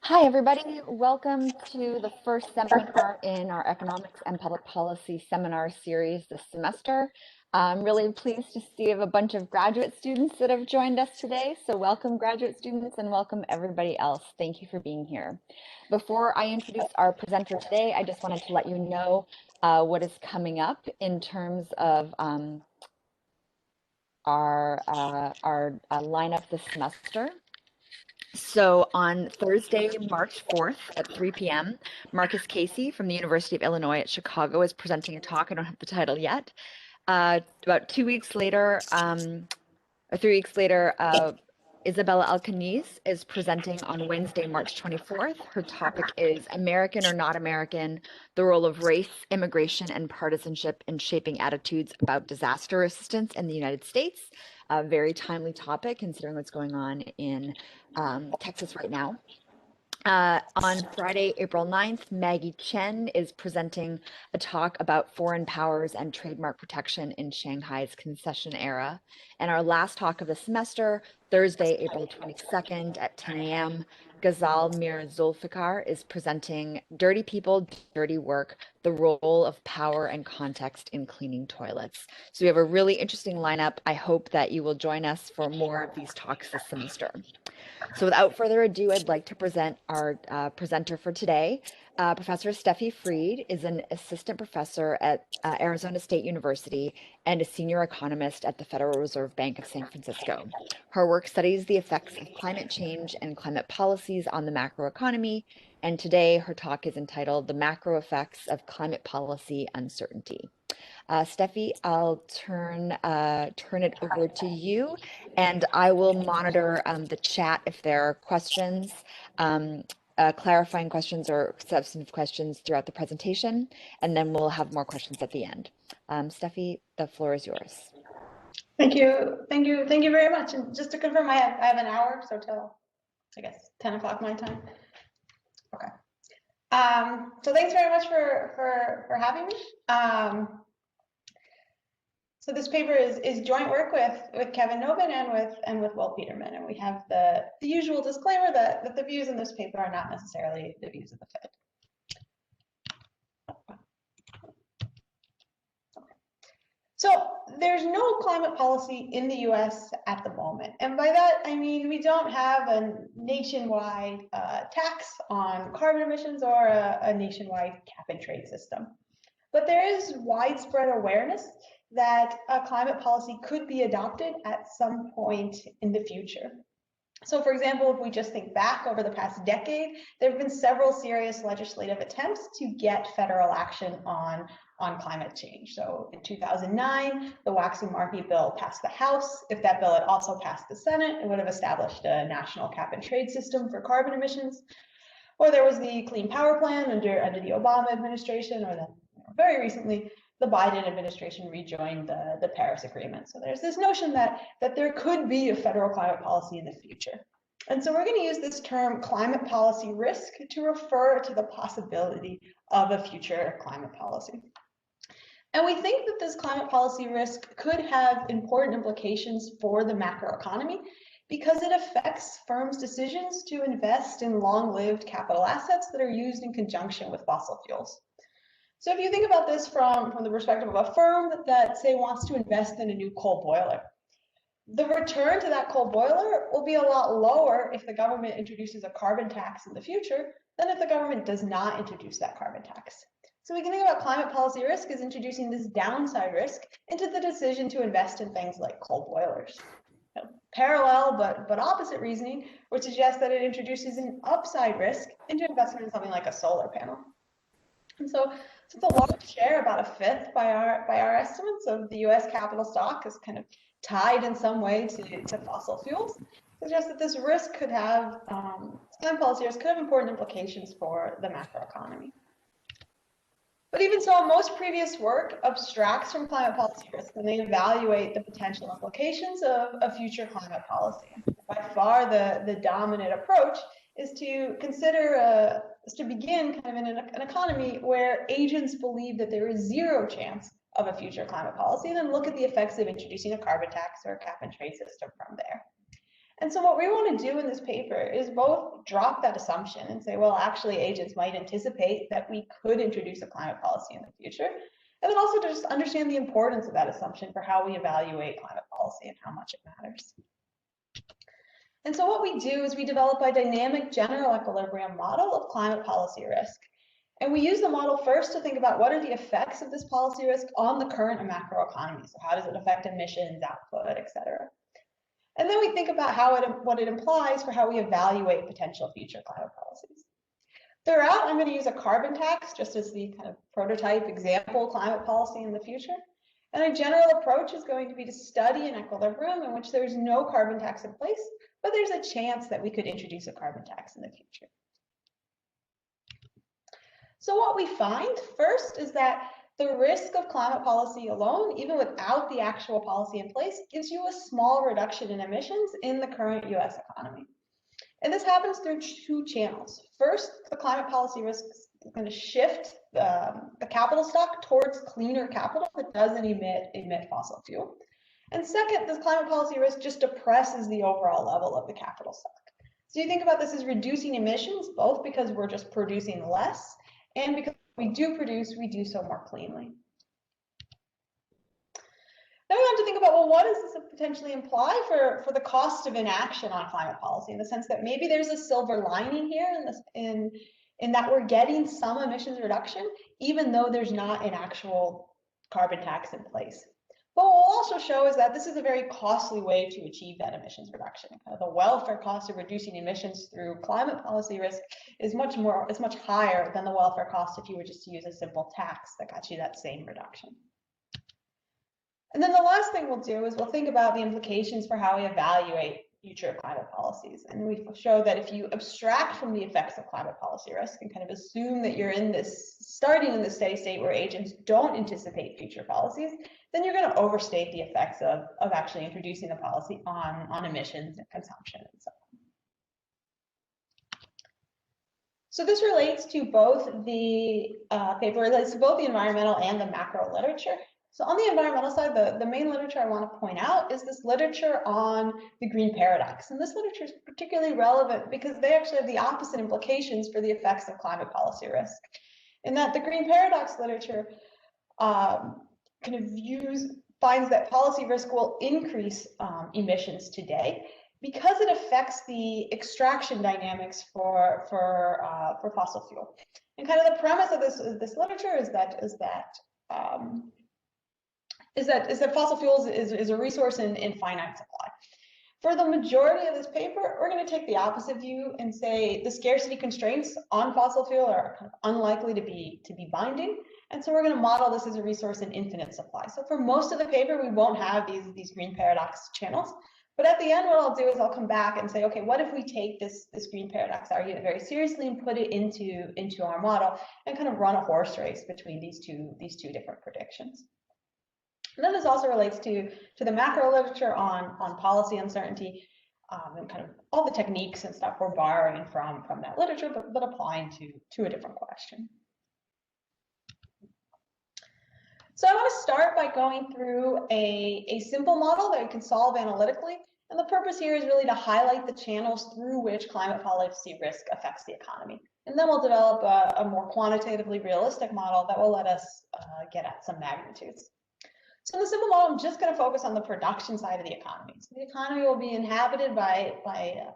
Hi, everybody. Welcome to the first seminar in our Economics and Public Policy seminar series this semester. I'm really pleased to see we have a bunch of graduate students that have joined us today. So welcome, graduate students, and welcome everybody else. Thank you for being here. Before I introduce our presenter today, I just wanted to let you know what is coming up in terms of our lineup this semester. So on Thursday, March 4th at 3 p.m., Marcus Casey from the University of Illinois at Chicago is presenting a talk. I don't have the title yet. About 2 weeks later, or 3 weeks later, Isabella Alcaniz is presenting on Wednesday, March 24th. Her topic is American or Not American, the Role of Race, Immigration, and Partisanship in Shaping Attitudes about Disaster Assistance in the United States. A very timely topic considering what's going on in Texas right now. On Friday, April 9th, Maggie Chen is presenting a talk about foreign powers and trademark protection in Shanghai's concession era. And our last talk of the semester, Thursday, April 22nd at 10 a.m., Ghazal Mir Zulfikar is presenting Dirty People, Dirty Work, the Role of Power and Context in Cleaning Toilets. So we have a really interesting lineup. I hope that you will join us for more of these talks this semester. So without further ado, I'd like to present our presenter for today. Professor Stephie Fried is an assistant professor at Arizona State University and a senior economist at the Federal Reserve Bank of San Francisco. Her work studies the effects of climate change and climate policies on the macroeconomy, and today her talk is entitled The Macro Effects of Climate Policy Uncertainty. Stephie, I'll turn it over to you, and I will monitor the chat if there are questions, clarifying questions or substantive questions throughout the presentation, and then we'll have more questions at the end. Stephie, the floor is yours. Thank you very much. And just to confirm, I have an hour, so till I guess 10 o'clock my time. Okay. So thanks very much for having me. So this paper is joint work with Kevin Nobin and with Will Peterman, and we have the usual disclaimer that the views in this paper are not necessarily the views of the Fed. So there's no climate policy in the US at the moment. And by that, I mean, we don't have a nationwide tax on carbon emissions or a nationwide cap and trade system. But there is widespread awareness that a climate policy could be adopted at some point in the future. So for example, if we just think back over the past decade, there have been several serious legislative attempts to get federal action on climate change. So in 2009, the Waxman-Markey bill passed the House. If that bill had also passed the Senate, it would have established a national cap and trade system for carbon emissions. Or there was the Clean Power Plan under the Obama administration, or then very recently, the Biden administration rejoined the Paris Agreement. So there's this notion that there could be a federal climate policy in the future. And so we're going to use this term climate policy risk to refer to the possibility of a future climate policy. And we think that this climate policy risk could have important implications for the macroeconomy because it affects firms' decisions to invest in long-lived capital assets that are used in conjunction with fossil fuels. So if you think about this from the perspective of a firm that say wants to invest in a new coal boiler, the return to that coal boiler will be a lot lower if the government introduces a carbon tax in the future than if the government does not introduce that carbon tax. So we can think about climate policy risk as introducing this downside risk into the decision to invest in things like coal boilers. Parallel but opposite reasoning would suggest that it introduces an upside risk into investment in something like a solar panel. And so it's a large share, about a fifth by our estimates of the US capital stock is kind of tied in some way to fossil fuels. Suggests that this risk could have, climate policy risk could have important implications for the macroeconomy. But even so, most previous work abstracts from climate policy risk when they evaluate the potential implications of future climate policy. By far, the dominant approach is to consider, is to begin kind of in an economy where agents believe that there is zero chance of a future climate policy, and then look at the effects of introducing a carbon tax or a cap and trade system from there. And so what we want to do in this paper is both drop that assumption and say, well, actually agents might anticipate that we could introduce a climate policy in the future, and then also just understand the importance of that assumption for how we evaluate climate policy and how much it matters. And so what we do is we develop a dynamic general equilibrium model of climate policy risk. And we use the model first to think about what are the effects of this policy risk on the current macroeconomy. So how does it affect emissions, output, et cetera. And then we think about what it implies for how we evaluate potential future climate policies. Throughout, I'm going to use a carbon tax just as the kind of prototype example climate policy in the future. And a general approach is going to be to study an equilibrium in which there's no carbon tax in place, but there's a chance that we could introduce a carbon tax in the future. So what we find first is that the risk of climate policy alone, even without the actual policy in place, gives you a small reduction in emissions in the current US economy. And this happens through two channels. First, the climate policy risk is going to shift the capital stock towards cleaner capital that doesn't emit fossil fuel. And second, this climate policy risk just depresses the overall level of the capital stock. So you think about this as reducing emissions, both because we're just producing less and because we do so more cleanly. Then we have to think about, well, what does this potentially imply for the cost of inaction on climate policy, in the sense that maybe there's a silver lining here in that we're getting some emissions reduction, even though there's not an actual carbon tax in place. What we'll also show is that this is a very costly way to achieve that emissions reduction. Kind of the welfare cost of reducing emissions through climate policy risk is much higher than the welfare cost if you were just to use a simple tax that got you that same reduction. And then the last thing we'll do is we'll think about the implications for how we evaluate future climate policies. And we show that if you abstract from the effects of climate policy risk and kind of assume that you're starting in the steady state where agents don't anticipate future policies, then you're going to overstate the effects of actually introducing a policy on emissions and consumption and so on. So this relates to both the environmental and the macro literature. So on the environmental side, the main literature I want to point out is this literature on the green paradox. And this literature is particularly relevant because they actually have the opposite implications for the effects of climate policy risk. In that the green paradox literature finds that policy risk will increase emissions today because it affects the extraction dynamics for fossil fuel. And kind of the premise of this literature is that fossil fuels is a resource in finite supply. For the majority of this paper, we're going to take the opposite view and say the scarcity constraints on fossil fuel are kind of unlikely to be binding. And so we're going to model this as a resource in infinite supply. So for most of the paper, we won't have these green paradox channels. But at the end, what I'll do is I'll come back and say, okay, what if we take this green paradox argument very seriously and put it into our model and kind of run a horse race between these two different predictions. And then this also relates to the macro literature on policy uncertainty and kind of all the techniques and stuff we're borrowing from that literature, but applying to a different question. So I want to start by going through a simple model that we can solve analytically. And the purpose here is really to highlight the channels through which climate policy risk affects the economy. And then we'll develop a more quantitatively realistic model that will let us get at some magnitudes. So in the simple model, I'm just going to focus on the production side of the economy. So the economy will be inhabited by a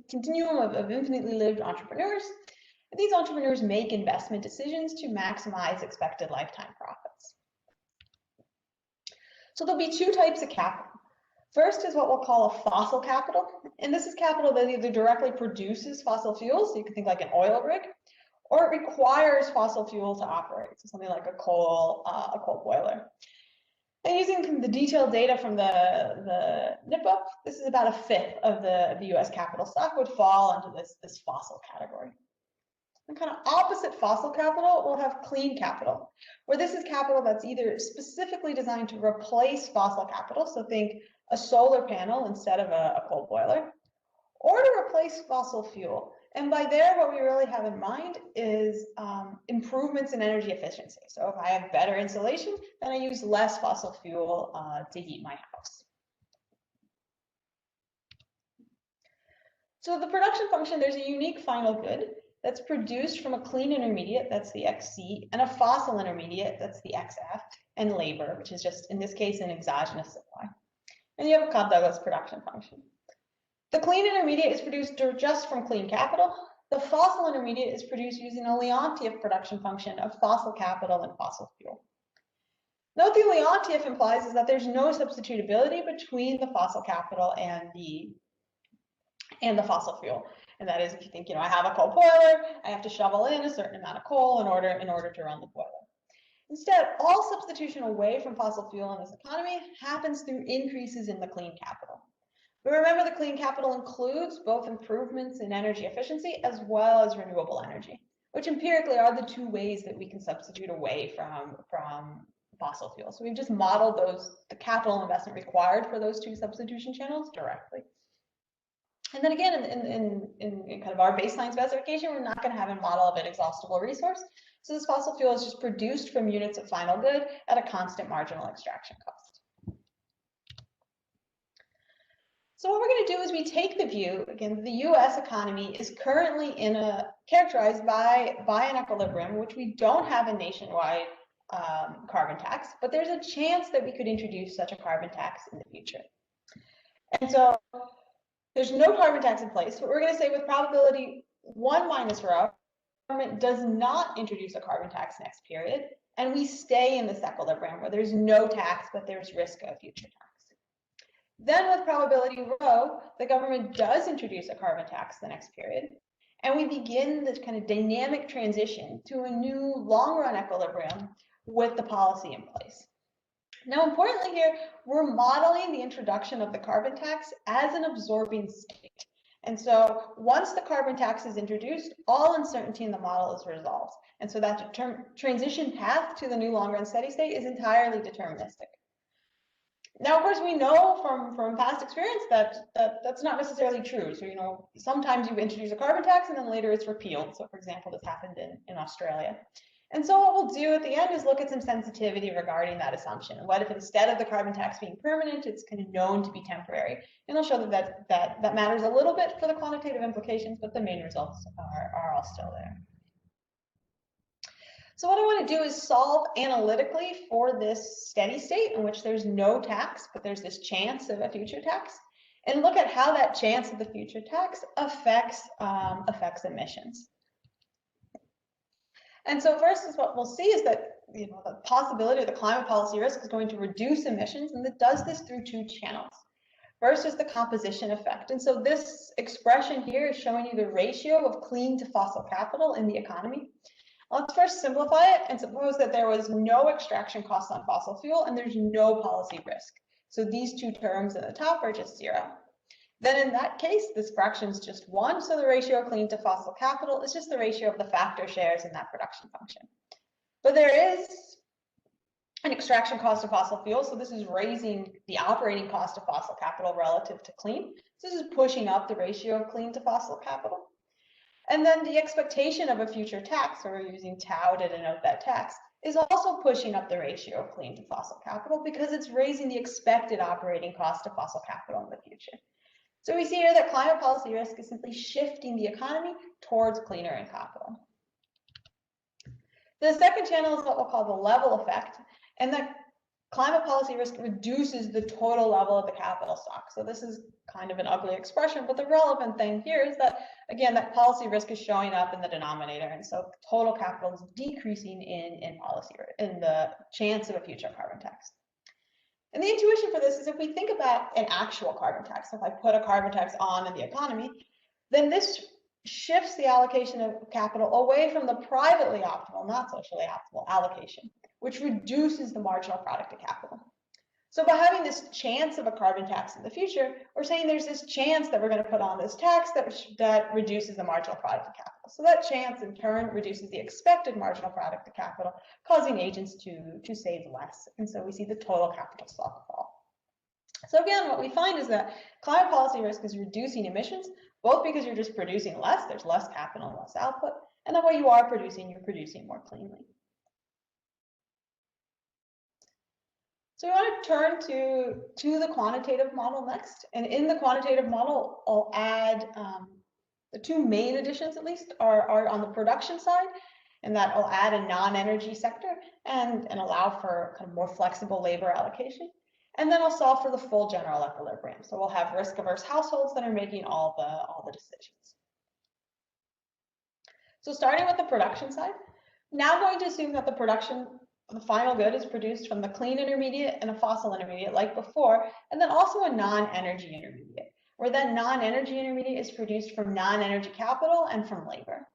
continuum of infinitely lived entrepreneurs. And these entrepreneurs make investment decisions to maximize expected lifetime profits. So there'll be two types of capital. First is what we'll call a fossil capital. And this is capital that either directly produces fossil fuels, so you can think like an oil rig, or it requires fossil fuel to operate, so something like a coal boiler. And using the detailed data from the NIPA, this is about a fifth of the US capital stock would fall into this fossil category. And kind of opposite fossil capital, we'll have clean capital, where this is capital that's either specifically designed to replace fossil capital, so think a solar panel instead of a coal boiler, or to replace fossil fuel. And by there, what we really have in mind is improvements in energy efficiency. So if I have better insulation, then I use less fossil fuel to heat my house. So the production function, there's a unique final good that's produced from a clean intermediate, that's the XC, and a fossil intermediate, that's the XF, and labor, which is just, in this case, an exogenous supply. And you have a Cobb-Douglas production function. The clean intermediate is produced just from clean capital. The fossil intermediate is produced using a Leontief production function of fossil capital and fossil fuel. Note the Leontief implies is that there's no substitutability between the fossil capital and the fossil fuel. And that is, if you think, I have a coal boiler, I have to shovel in a certain amount of coal in order to run the boiler. Instead, all substitution away from fossil fuel in this economy happens through increases in the clean capital. But remember, the clean capital includes both improvements in energy efficiency as well as renewable energy, which empirically are the two ways that we can substitute away from fossil fuel. So we've just modeled the capital investment required for those two substitution channels directly. And then again, in kind of our baseline specification, we're not going to have a model of an exhaustible resource. So this fossil fuel is just produced from units of final good at a constant marginal extraction cost. So what we're going to do is we take the view, again, the US economy is currently characterized by an equilibrium, which we don't have a nationwide carbon tax, but there's a chance that we could introduce such a carbon tax in the future. And so there's no carbon tax in place, but we're going to say with probability 1 minus rho, government does not introduce a carbon tax next period, and we stay in this equilibrium where there's no tax, but there's risk of future tax. Then with probability rho, the government does introduce a carbon tax the next period, and we begin this kind of dynamic transition to a new long-run equilibrium with the policy in place. Now, importantly here, we're modeling the introduction of the carbon tax as an absorbing state. And so once the carbon tax is introduced, all uncertainty in the model is resolved. And so that transition path to the new long-run steady state is entirely deterministic. Now, of course, we know from past experience that that's not necessarily true. So, sometimes you introduce a carbon tax and then later it's repealed. So, for example, this happened in Australia. And so what we'll do at the end is look at some sensitivity regarding that assumption. What if instead of the carbon tax being permanent, it's kind of known to be temporary? And I'll show that matters a little bit for the quantitative implications, but the main results are all still there. So what I want to do is solve analytically for this steady state in which there's no tax, but there's this chance of a future tax, and look at how that chance of the future tax affects emissions. And so first is what we'll see is that the possibility of the climate policy risk is going to reduce emissions, and it does this through two channels. First is the composition effect. And so this expression here is showing you the ratio of clean to fossil capital in the economy. Let's first simplify it and suppose that there was no extraction costs on fossil fuel and there's no policy risk. So these two terms at the top are just 0. Then in that case, this fraction is just 1, so the ratio of clean to fossil capital is just the ratio of the factor shares in that production function. But there is an extraction cost of fossil fuel, so this is raising the operating cost of fossil capital relative to clean. So this is pushing up the ratio of clean to fossil capital. And then the expectation of a future tax, so we're using tau to denote that tax, is also pushing up the ratio of clean to fossil capital because it's raising the expected operating cost of fossil capital in the future. So we see here that climate policy risk is simply shifting the economy towards cleaner and capital. The second channel is what we'll call the level effect, and that climate policy risk reduces the total level of the capital stock. So this is kind of an ugly expression, but the relevant thing here is that, again, that policy risk is showing up in the denominator, and so total capital is decreasing in the chance of a future carbon tax. And the intuition for this is if we think about an actual carbon tax, so if I put a carbon tax on in the economy, then this shifts the allocation of capital away from the privately optimal, not socially optimal allocation, which reduces the marginal product of capital. So by having this chance of a carbon tax in the future, we're saying there's this chance that we're going to put on this tax that reduces the marginal product of capital. So that chance in turn reduces the expected marginal product of capital, causing agents to save less. And so we see the total capital stock fall. So again, what we find is that climate policy risk is reducing emissions, both because you're just producing less, there's less capital and less output, and then what you are producing, you're producing more cleanly. So we want to turn to the quantitative model next. And in the quantitative model, I'll add the two main additions, at least, are on the production side, and that I'll add a non-energy sector and allow for kind of more flexible labor allocation. And then I'll solve for the full general equilibrium. So we'll have risk-averse households that are making all the decisions. So starting with the production side, now going to assume that the final good is produced from the clean intermediate and a fossil intermediate like before, and then also a non-energy intermediate, where that non-energy intermediate is produced from non-energy capital and from labor.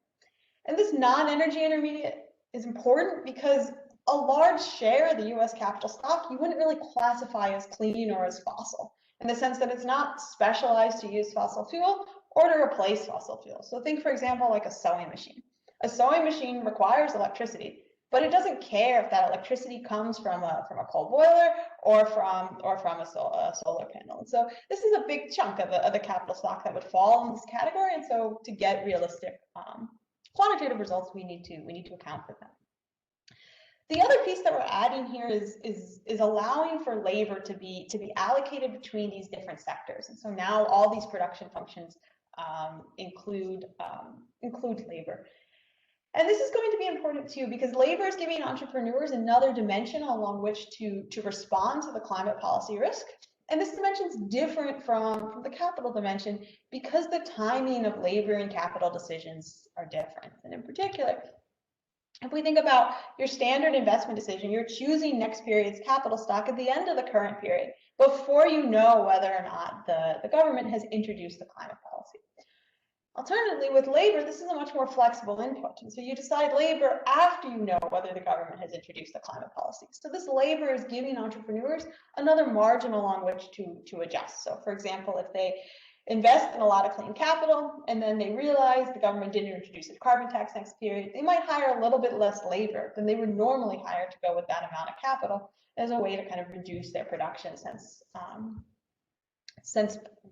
And this non-energy intermediate is important because a large share of the US capital stock you wouldn't really classify as clean or as fossil, in the sense that it's not specialized to use fossil fuel or to replace fossil fuel. So think, for example, like a sewing machine. A sewing machine requires electricity, but it doesn't care if that electricity comes from a coal boiler or from a solar panel. And so this is a big chunk of the capital stock that would fall in this category. And so to get realistic quantitative results, we need to account for that. The other piece that we're adding here is allowing for labor to be allocated between these different sectors. And so now all these production functions include labor. And this is going to be important too, because labor is giving entrepreneurs another dimension along which to respond to the climate policy risk. And this dimension is different from the capital dimension because the timing of labor and capital decisions are different. And in particular, if we think about your standard investment decision, you're choosing next period's capital stock at the end of the current period before you know whether or not the government has introduced the climate policy. Alternatively, with labor, this is a much more flexible input. And so you decide labor after you know whether the government has introduced the climate policy. So this labor is giving entrepreneurs another margin along which to adjust. So for example, if they invest in a lot of clean capital and then they realize the government didn't introduce a carbon tax next period, they might hire a little bit less labor than they would normally hire to go with that amount of capital as a way to kind of reduce their production since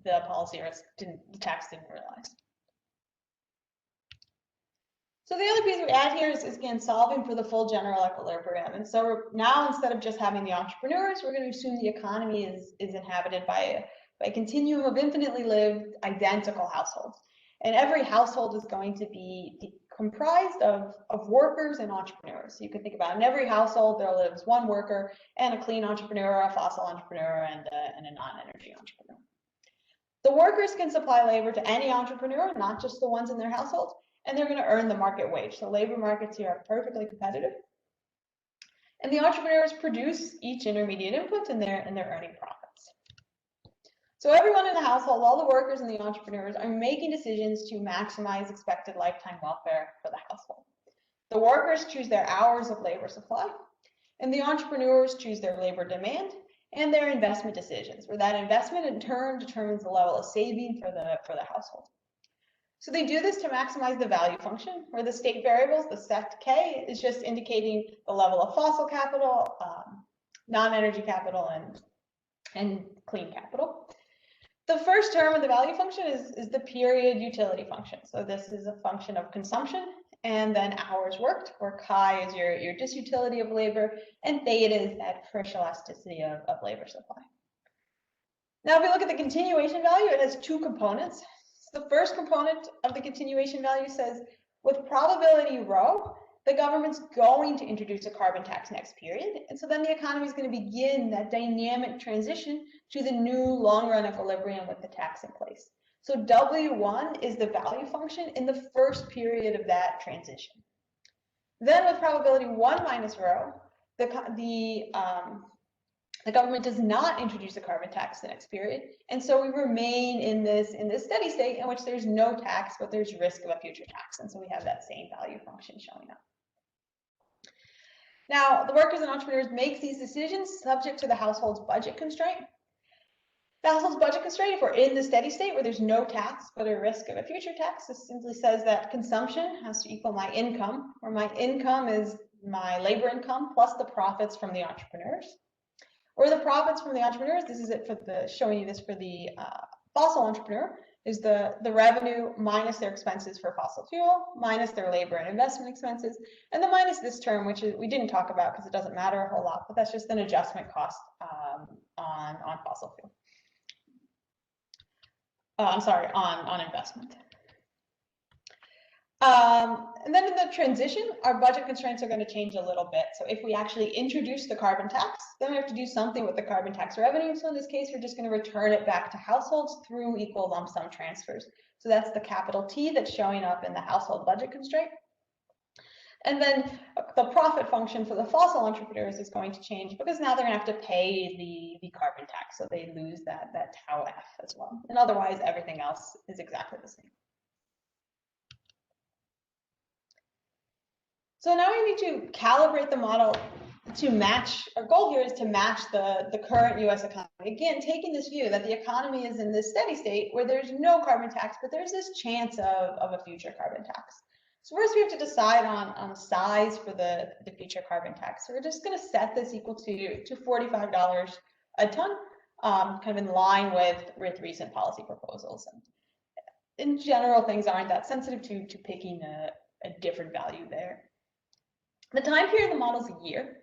the policy risk the tax didn't realize. So the other piece we add here is again solving for the full general equilibrium. And so now, instead of just having the entrepreneurs, we're going to assume the economy is inhabited by a continuum of infinitely lived identical households. And every household is going to be comprised of workers and entrepreneurs. So you can think about in every household there lives one worker and a clean entrepreneur, a fossil entrepreneur, and a non-energy entrepreneur. The workers can supply labor to any entrepreneur, not just the ones in their household, and they're going to earn the market wage. So labor markets here are perfectly competitive. And the entrepreneurs produce each intermediate input and they're earning profits. So everyone in the household, all the workers and the entrepreneurs are making decisions to maximize expected lifetime welfare for the household. The workers choose their hours of labor supply, and the entrepreneurs choose their labor demand and their investment decisions, where that investment in turn determines the level of saving for the household. So they do this to maximize the value function, where the state variables, the set K, is just indicating the level of fossil capital, non-energy capital, and clean capital. The first term of the value function is the period utility function. So this is a function of consumption and then hours worked, where chi is your disutility of labor, and theta is that Frisch elasticity of labor supply. Now, if we look at the continuation value, it has two components. So the first component of the continuation value says, with probability rho, the government's going to introduce a carbon tax next period. And so then the economy is going to begin that dynamic transition to the new long-run equilibrium with the tax in place. So W1 is the value function in the first period of that transition. Then with probability 1 minus rho, the government does not introduce a carbon tax the next period, and so we remain in this steady state in which there's no tax, but there's risk of a future tax, and so we have that same value function showing up. Now, the workers and entrepreneurs make these decisions subject to the household's budget constraint. The household's budget constraint, if we're in the steady state where there's no tax but a risk of a future tax, this simply says that consumption has to equal my income, where my income is my labor income plus the profits from the entrepreneurs. Or the profits from the entrepreneurs, this is it for showing you this for the fossil entrepreneur, is the revenue minus their expenses for fossil fuel, minus their labor and investment expenses, and then minus this term, which is, we didn't talk about because it doesn't matter a whole lot, but that's just an adjustment cost on fossil fuel. I'm sorry, on investment. And then in the transition, our budget constraints are going to change a little bit. So if we actually introduce the carbon tax, then we have to do something with the carbon tax revenue. So in this case, we're just going to return it back to households through equal lump sum transfers. So that's the capital T that's showing up in the household budget constraint. And then the profit function for the fossil entrepreneurs is going to change because now they're going to have to pay the carbon tax. So they lose that tau F as well. And otherwise, everything else is exactly the same. So now we need to calibrate the model to match, our goal here is to match the current US economy. Again, taking this view that the economy is in this steady state where there's no carbon tax, but there's this chance of a future carbon tax. So first we have to decide on size for the future carbon tax. So we're just gonna set this equal to $45 a ton, kind of in line with recent policy proposals. And in general, things aren't that sensitive to picking a different value there. The time period of the model is a year,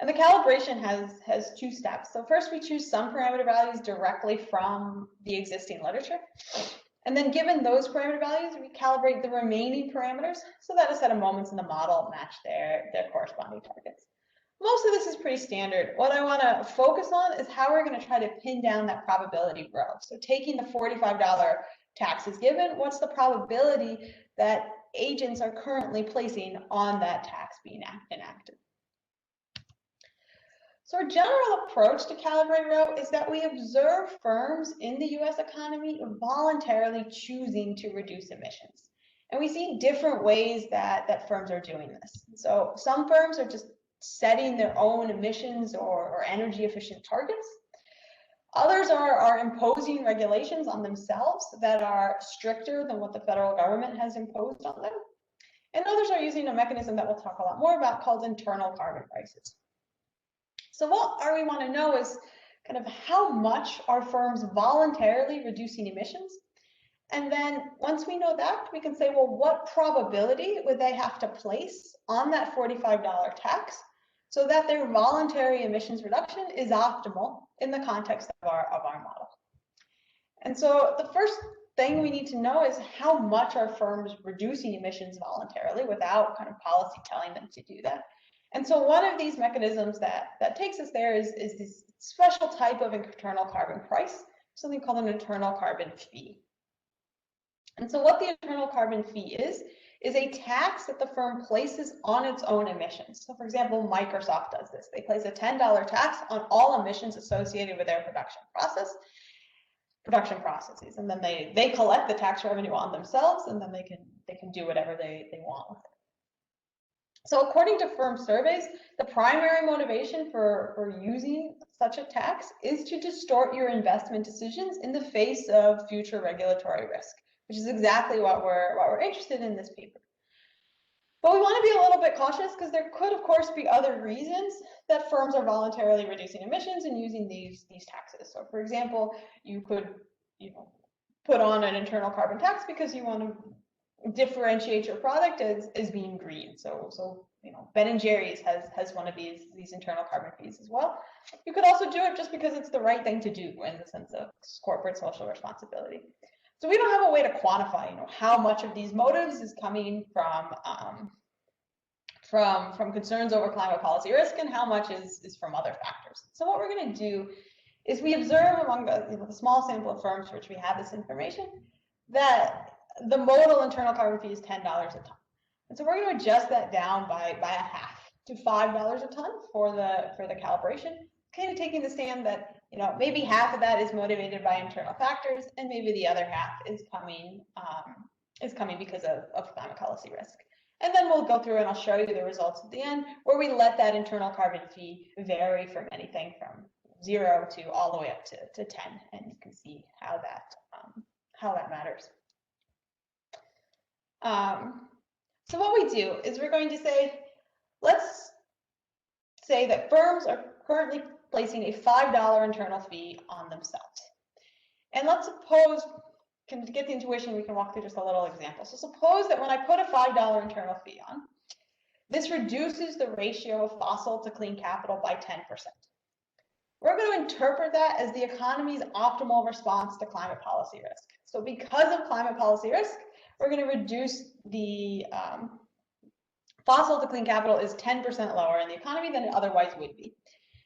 and the calibration has two steps. So first we choose some parameter values directly from the existing literature. And then given those parameter values, we calibrate the remaining parameters so that a set of moments in the model match their corresponding targets. Most of this is pretty standard. What I want to focus on is how we're going to try to pin down that probability row. So taking the $45 tax is given, what's the probability that agents are currently placing on that tax being enacted? So our general approach to Calibrate row is that we observe firms in the US economy voluntarily choosing to reduce emissions. And we see different ways that firms are doing this. So some firms are just setting their own emissions or energy efficient targets. Others are imposing regulations on themselves that are stricter than what the federal government has imposed on them. And others are using a mechanism that we'll talk a lot more about called internal carbon prices. So what we want to know is kind of how much are firms voluntarily reducing emissions? And then once we know that, we can say, well, what probability would they have to place on that $45 tax so that their voluntary emissions reduction is optimal in the context of our model? And so the first thing we need to know is how much are firms reducing emissions voluntarily without kind of policy telling them to do that. And so one of these mechanisms that takes us there is this special type of internal carbon price, something called an internal carbon fee. And so what the internal carbon fee is a tax that the firm places on its own emissions. So for example, Microsoft does this. They place a $10 tax on all emissions associated with their production processes, and then they collect the tax revenue on themselves, and then they can do whatever they want with it. So according to firm surveys, the primary motivation for using such a tax is to distort your investment decisions in the face of future regulatory risk, which is exactly what we're interested in this paper. But we want to be a little bit cautious because there could, of course, be other reasons that firms are voluntarily reducing emissions and using these taxes. So, for example, you could, put on an internal carbon tax because you want to differentiate your product as being green. So Ben & Jerry's has one of these internal carbon fees as well. You could also do it just because it's the right thing to do in the sense of corporate social responsibility. So we don't have a way to quantify, how much of these motives is coming from concerns over climate policy risk and how much is from other factors. So what we're going to do is we observe among the small sample of firms for which we have this information that the modal internal carbon fee is $10 a ton. And so we're going to adjust that down by a half to $5 a ton for the calibration, kind of taking the stand that maybe half of that is motivated by internal factors, and maybe the other half is coming because of climate policy risk. And then we'll go through and I'll show you the results at the end, where we let that internal carbon fee vary from anything from 0 to all the way up to 10, and you can see how that matters. So what we do is we're going to say, let's say that firms are currently placing a $5 internal fee on themselves. And let's suppose can get the intuition, we can walk through just a little example. So suppose that when I put a $5 internal fee on, this reduces the ratio of fossil to clean capital by 10%. We're going to interpret that as the economy's optimal response to climate policy risk. So because of climate policy risk, we're going to reduce the fossil to clean capital is 10% lower in the economy than it otherwise would be.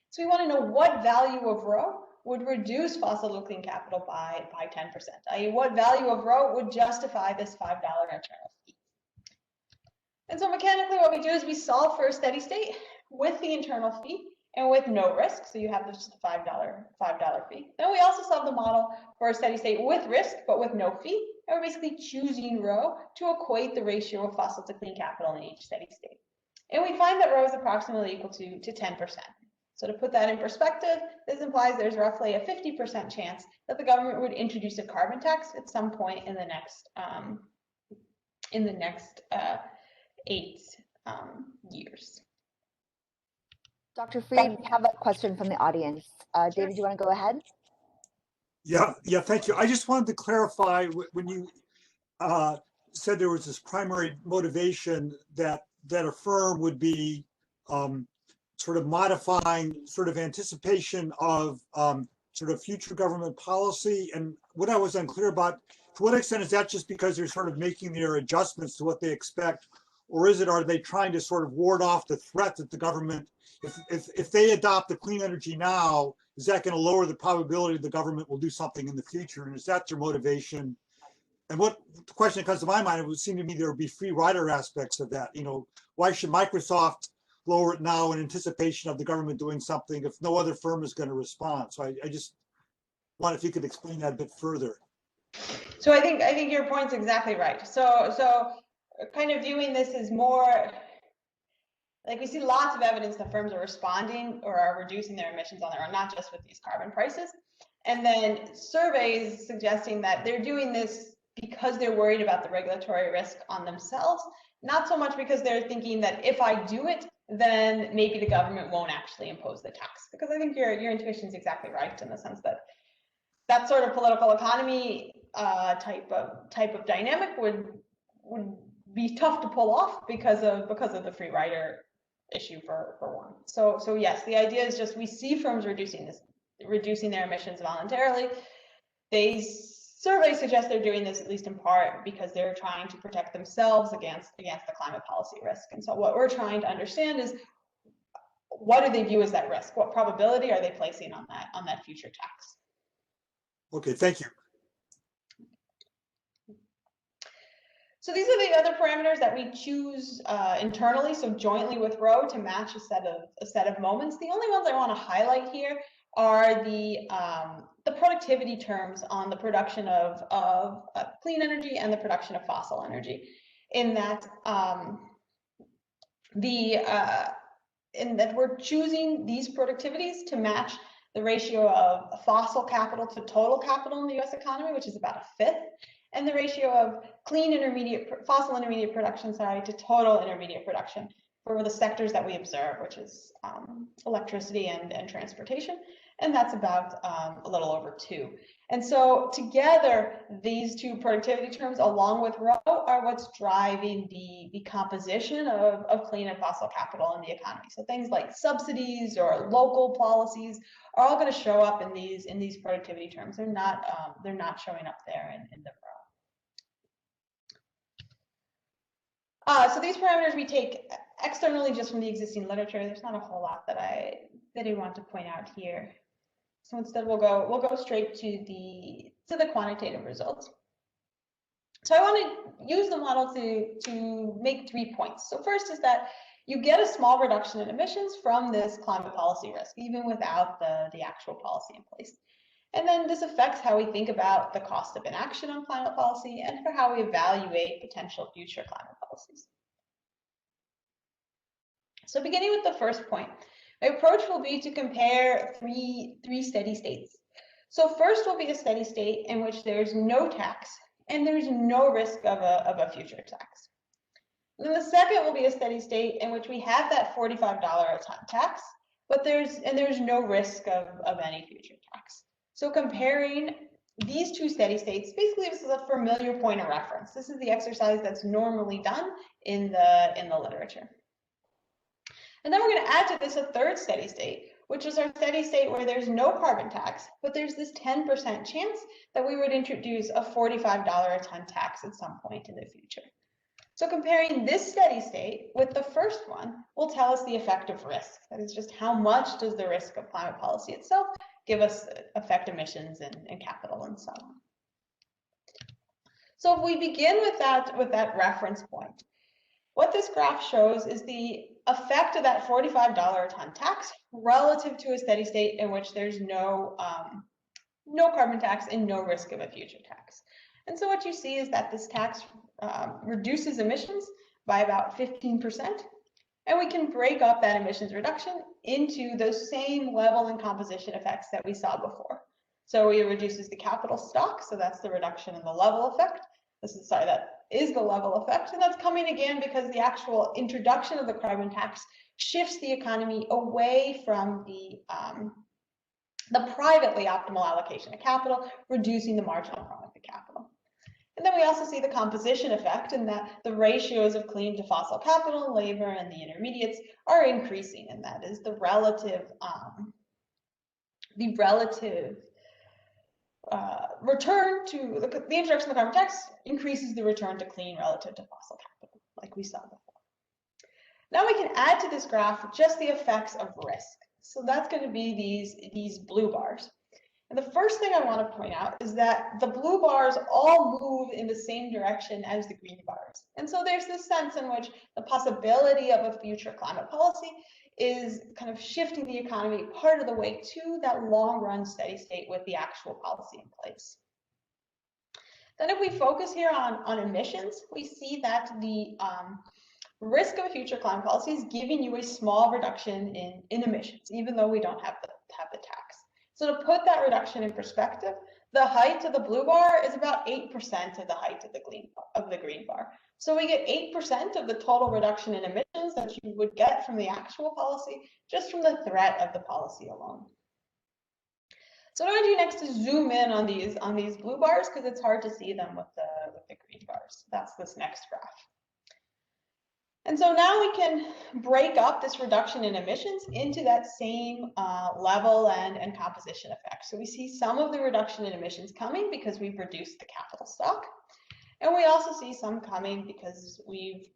So we want to know what value of rho would reduce fossil to clean capital by 10%, i.e. what value of rho would justify this $5 internal fee. And so mechanically what we do is we solve for a steady state with the internal fee and with no risk. So you have just a $5 fee. Then we also solve the model for a steady state with risk, but with no fee. And we're basically choosing rho to equate the ratio of fossil to clean capital in each steady state. And we find that rho is approximately equal to 10%. So to put that in perspective, this implies there's roughly a 50% chance that the government would introduce a carbon tax at some point in the next 8 years. Dr. Freed, we have a question from the audience. David, you want to go ahead? Yeah, thank you. I just wanted to clarify when you said there was this primary motivation that a firm would be sort of modifying sort of anticipation of sort of future government policy. And what I was unclear about, to what extent is that just because they're sort of making their adjustments to what they expect, or are they trying to sort of ward off the threat that the government, if they adopt the clean energy now, is that going to lower the probability the government will do something in the future? And is that their motivation? And what the question that comes to my mind, it would seem to me there would be free rider aspects of that. You know, why should Microsoft lower it now in anticipation of the government doing something if no other firm is going to respond? So I just wonder if you could explain that a bit further. So I think your point's exactly right. So kind of viewing this as more like we see lots of evidence that firms are responding or are reducing their emissions on their own, not just with these carbon prices. And then surveys suggesting that they're doing this because they're worried about the regulatory risk on themselves, not so much because they're thinking that if I do it, then maybe the government won't actually impose the tax. Because I think your intuition is exactly right in the sense that that sort of political economy type of dynamic would be tough to pull off because of the free rider issue for one. So yes, the idea is just we see firms reducing their emissions voluntarily. Surveys suggest they're doing this at least in part because they're trying to protect themselves against the climate policy risk. And so what we're trying to understand is what do they view as that risk? What probability are they placing on that future tax? Okay, thank you. So these are the other parameters that we choose internally, so jointly with rho to match a set of moments. The only ones I want to highlight here are the productivity terms on the production of clean energy and the production of fossil energy. In that we're choosing these productivities to match the ratio of fossil capital to total capital in the U.S. economy, which is about a fifth, and the ratio of fossil intermediate production, to total intermediate production for the sectors that we observe, which is electricity and transportation, and that's about a little over 2. And so together, these two productivity terms, along with rho, are what's driving the composition of clean and fossil capital in the economy. So things like subsidies or local policies are all going to show up in these productivity terms. They're not showing up there in the rho. So these parameters we take externally just from the existing literature. There's not a whole lot that I want to point out here. So instead we'll go straight to the quantitative results. So I want to use the model to make 3 points. So first is that you get a small reduction in emissions from this climate policy risk, even without the actual policy in place. And then this affects how we think about the cost of inaction on climate policy and for how we evaluate potential future climate policies. So beginning with the first point, my approach will be to compare three steady states. So first will be a steady state in which there's no tax and there's no risk of a future tax. And then the second will be a steady state in which we have that $45 a ton tax, but there's no risk of any future tax. So comparing these two steady states, basically this is a familiar point of reference. This is the exercise that's normally done in the literature. And then we're going to add to this a third steady state, which is our steady state where there's no carbon tax, but there's this 10% chance that we would introduce a $45 a ton tax at some point in the future. So comparing this steady state with the first one will tell us the effective risk. That is just how much does the risk of climate policy itself give us affect emissions and capital and so on. So if we begin with that reference point, what this graph shows is the effect of that $45 a ton tax relative to a steady state in which there's no carbon tax and no risk of a future tax. And so what you see is that this tax reduces emissions by about 15%, and we can break up that emissions reduction into those same level and composition effects that we saw before. So it reduces the capital stock, so that's the reduction in the level effect. That is the level effect, and that's coming again because the actual introduction of the carbon tax shifts the economy away from the privately optimal allocation of capital, reducing the marginal product of capital. And then we also see the composition effect in that the ratios of clean to fossil capital, labor, and the intermediates are increasing, and that is the relative return to the introduction of the carbon tax increases the return to clean relative to fossil capital, like we saw before. Now we can add to this graph just the effects of risk. So that's going to be these blue bars. And the first thing I want to point out is that the blue bars all move in the same direction as the green bars. And so there's this sense in which the possibility of a future climate policy is kind of shifting the economy part of the way to that long-run steady state with the actual policy in place. Then if we focus here on emissions, we see that the risk of a future climate policy is giving you a small reduction in emissions, even though we don't have the tax. So to put that reduction in perspective, the height of the blue bar is about 8% of the height of the green bar. So we get 8% of the total reduction in emissions that you would get from the actual policy, just from the threat of the policy alone. So what I'm going to do next is zoom in on these blue bars because it's hard to see them with the green bars. That's this next graph. And so now we can break up this reduction in emissions into that same level and composition effect. So we see some of the reduction in emissions coming because we've reduced the capital stock. And we also see some coming because we've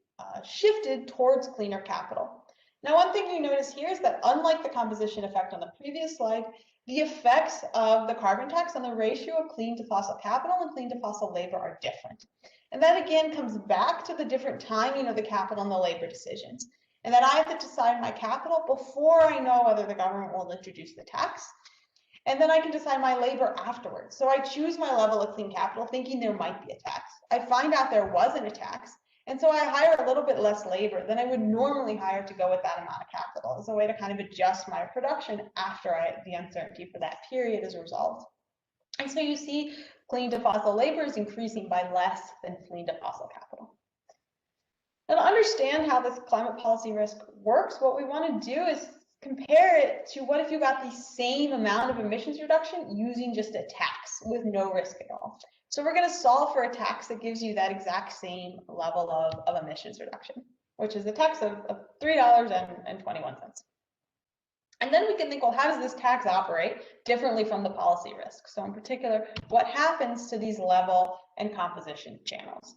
shifted towards cleaner capital. Now, one thing you notice here is that unlike the composition effect on the previous slide, the effects of the carbon tax on the ratio of clean to fossil capital and clean to fossil labor are different. And that again comes back to the different timing of the capital and the labor decisions. And that I have to decide my capital before I know whether the government will introduce the tax. And then I can decide my labor afterwards. So I choose my level of clean capital thinking there might be a tax. I find out there wasn't a tax. And so I hire a little bit less labor than I would normally hire to go with that amount of capital as a way to kind of adjust my production after the uncertainty for that period is resolved. And so you see clean to fossil labor is increasing by less than clean to fossil capital. Now to understand how this climate policy risk works, what we want to do is compare it to what if you got the same amount of emissions reduction using just a tax with no risk at all. So we're going to solve for a tax that gives you that exact same level of emissions reduction, which is a tax of $3.21. And then we can think, well, how does this tax operate differently from the policy risk? So in particular, what happens to these level and composition channels?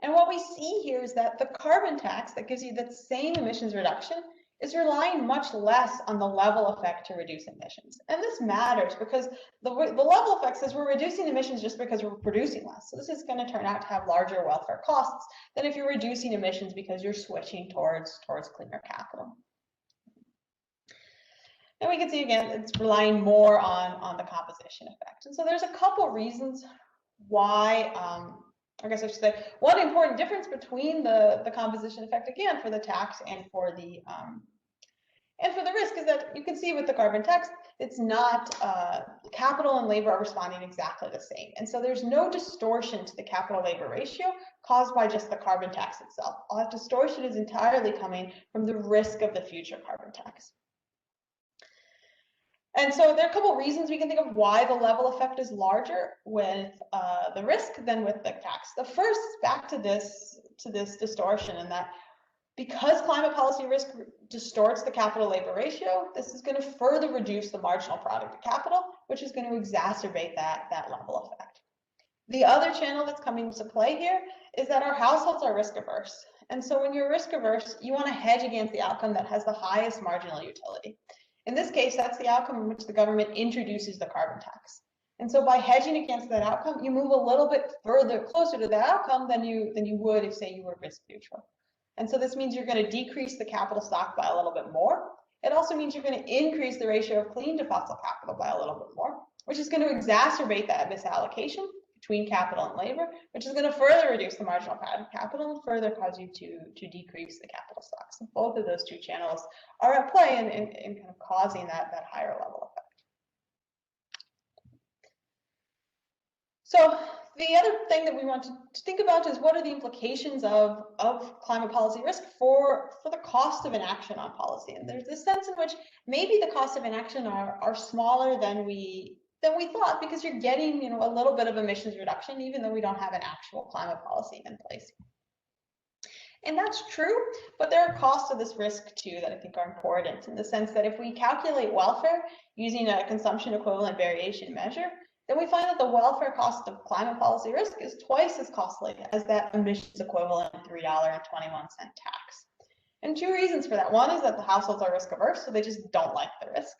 And what we see here is that the carbon tax that gives you that same emissions reduction is relying much less on the level effect to reduce emissions. And this matters because the level effect says we're reducing emissions just because we're producing less. So this is going to turn out to have larger welfare costs than if you're reducing emissions because you're switching towards cleaner capital. And we can see again, it's relying more on the composition effect. And so there's a couple reasons why, I guess I should say, one important difference between the composition effect, again, for the tax and for the risk is that you can see with the carbon tax, it's not, capital and labor are responding exactly the same. And so there's no distortion to the capital labor ratio caused by just the carbon tax itself. All that distortion is entirely coming from the risk of the future carbon tax. And so there are a couple of reasons we can think of why the level effect is larger with the risk than with the tax. The first is back to this distortion, in that because climate policy risk distorts the capital labor ratio, this is going to further reduce the marginal product of capital, which is going to exacerbate that level effect. The other channel that's coming into play here is that our households are risk averse. And so when you're risk averse, you want to hedge against the outcome that has the highest marginal utility. In this case, that's the outcome in which the government introduces the carbon tax. And so by hedging against that outcome, you move a little bit further closer to that outcome than you would if, say, you were risk neutral. And so this means you're going to decrease the capital stock by a little bit more. It also means you're going to increase the ratio of clean to fossil capital by a little bit more, which is going to exacerbate that misallocation between capital and labor, which is going to further reduce the marginal product of capital and further cause you to decrease the capital stock. So both of those two channels are at play in kind of causing that higher level effect. So the other thing that we want to think about is what are the implications of climate policy risk for the cost of inaction on policy. And there's this sense in which maybe the costs of inaction are smaller than we thought, because you're getting a little bit of emissions reduction even though we don't have an actual climate policy in place. And that's true, but there are costs of this risk too that I think are important, in the sense that if we calculate welfare using a consumption equivalent variation measure, then we find that the welfare cost of climate policy risk is twice as costly as that emissions equivalent $3.21 tax. And two reasons for that. One is that the households are risk averse, so they just don't like the risk.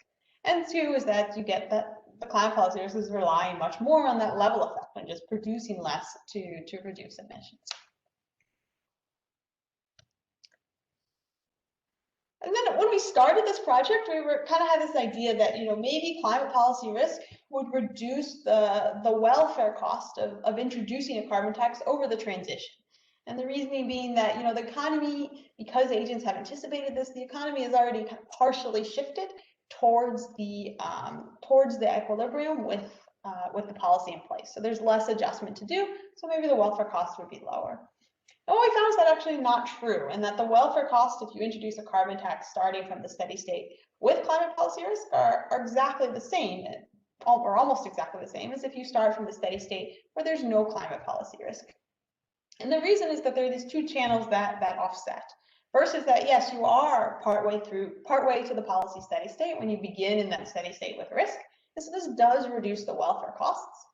And two is that you get that the climate policy risk is relying much more on that level effect and just producing less to reduce emissions. And then when we started this project, we were kind of had this idea that maybe climate policy risk would reduce the welfare cost of introducing a carbon tax over the transition. And the reasoning being that the economy, because agents have anticipated this, the economy has already kind of partially shifted towards the equilibrium with the policy in place. So there's less adjustment to do. So maybe the welfare costs would be lower. And what we found is that actually not true, and that the welfare cost, if you introduce a carbon tax starting from the steady state with climate policy risk, are exactly the same, or almost exactly the same as if you start from the steady state where there's no climate policy risk. And the reason is that there are these two channels that offset. First is that, yes, you are partway to the policy steady state when you begin in that steady state with risk. And so this does reduce the welfare costs.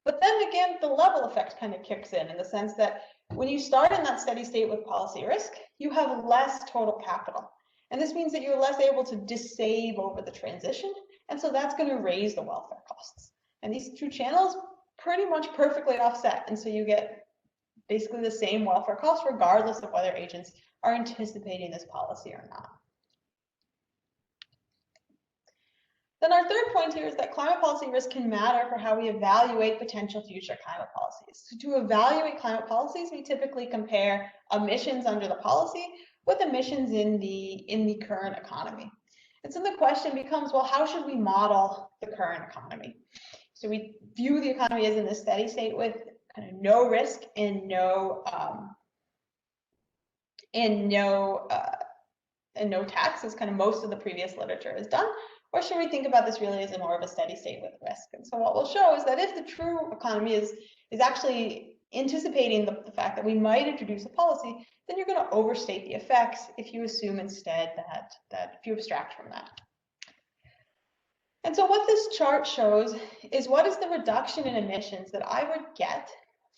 But then again, the level effect kind of kicks in the sense that when you start in that steady state with policy risk, you have less total capital. And this means that you're less able to dissave over the transition. And so that's going to raise the welfare costs. And these two channels pretty much perfectly offset. And so you get basically the same welfare costs regardless of whether agents are anticipating this policy or not. Then our third point here is that climate policy risk can matter for how we evaluate potential future climate policies. So to evaluate climate policies, we typically compare emissions under the policy with emissions in the current economy. And so the question becomes, well, how should we model the current economy? So we view the economy as in this steady state with kind of no risk and no tax, as kind of most of the previous literature has done. Or should we think about this really as more of a steady state with risk? And so what we'll show is that if the true economy is actually anticipating the fact that we might introduce a policy, then you're going to overstate the effects if you assume instead that if you abstract from that. And so what this chart shows is what is the reduction in emissions that I would get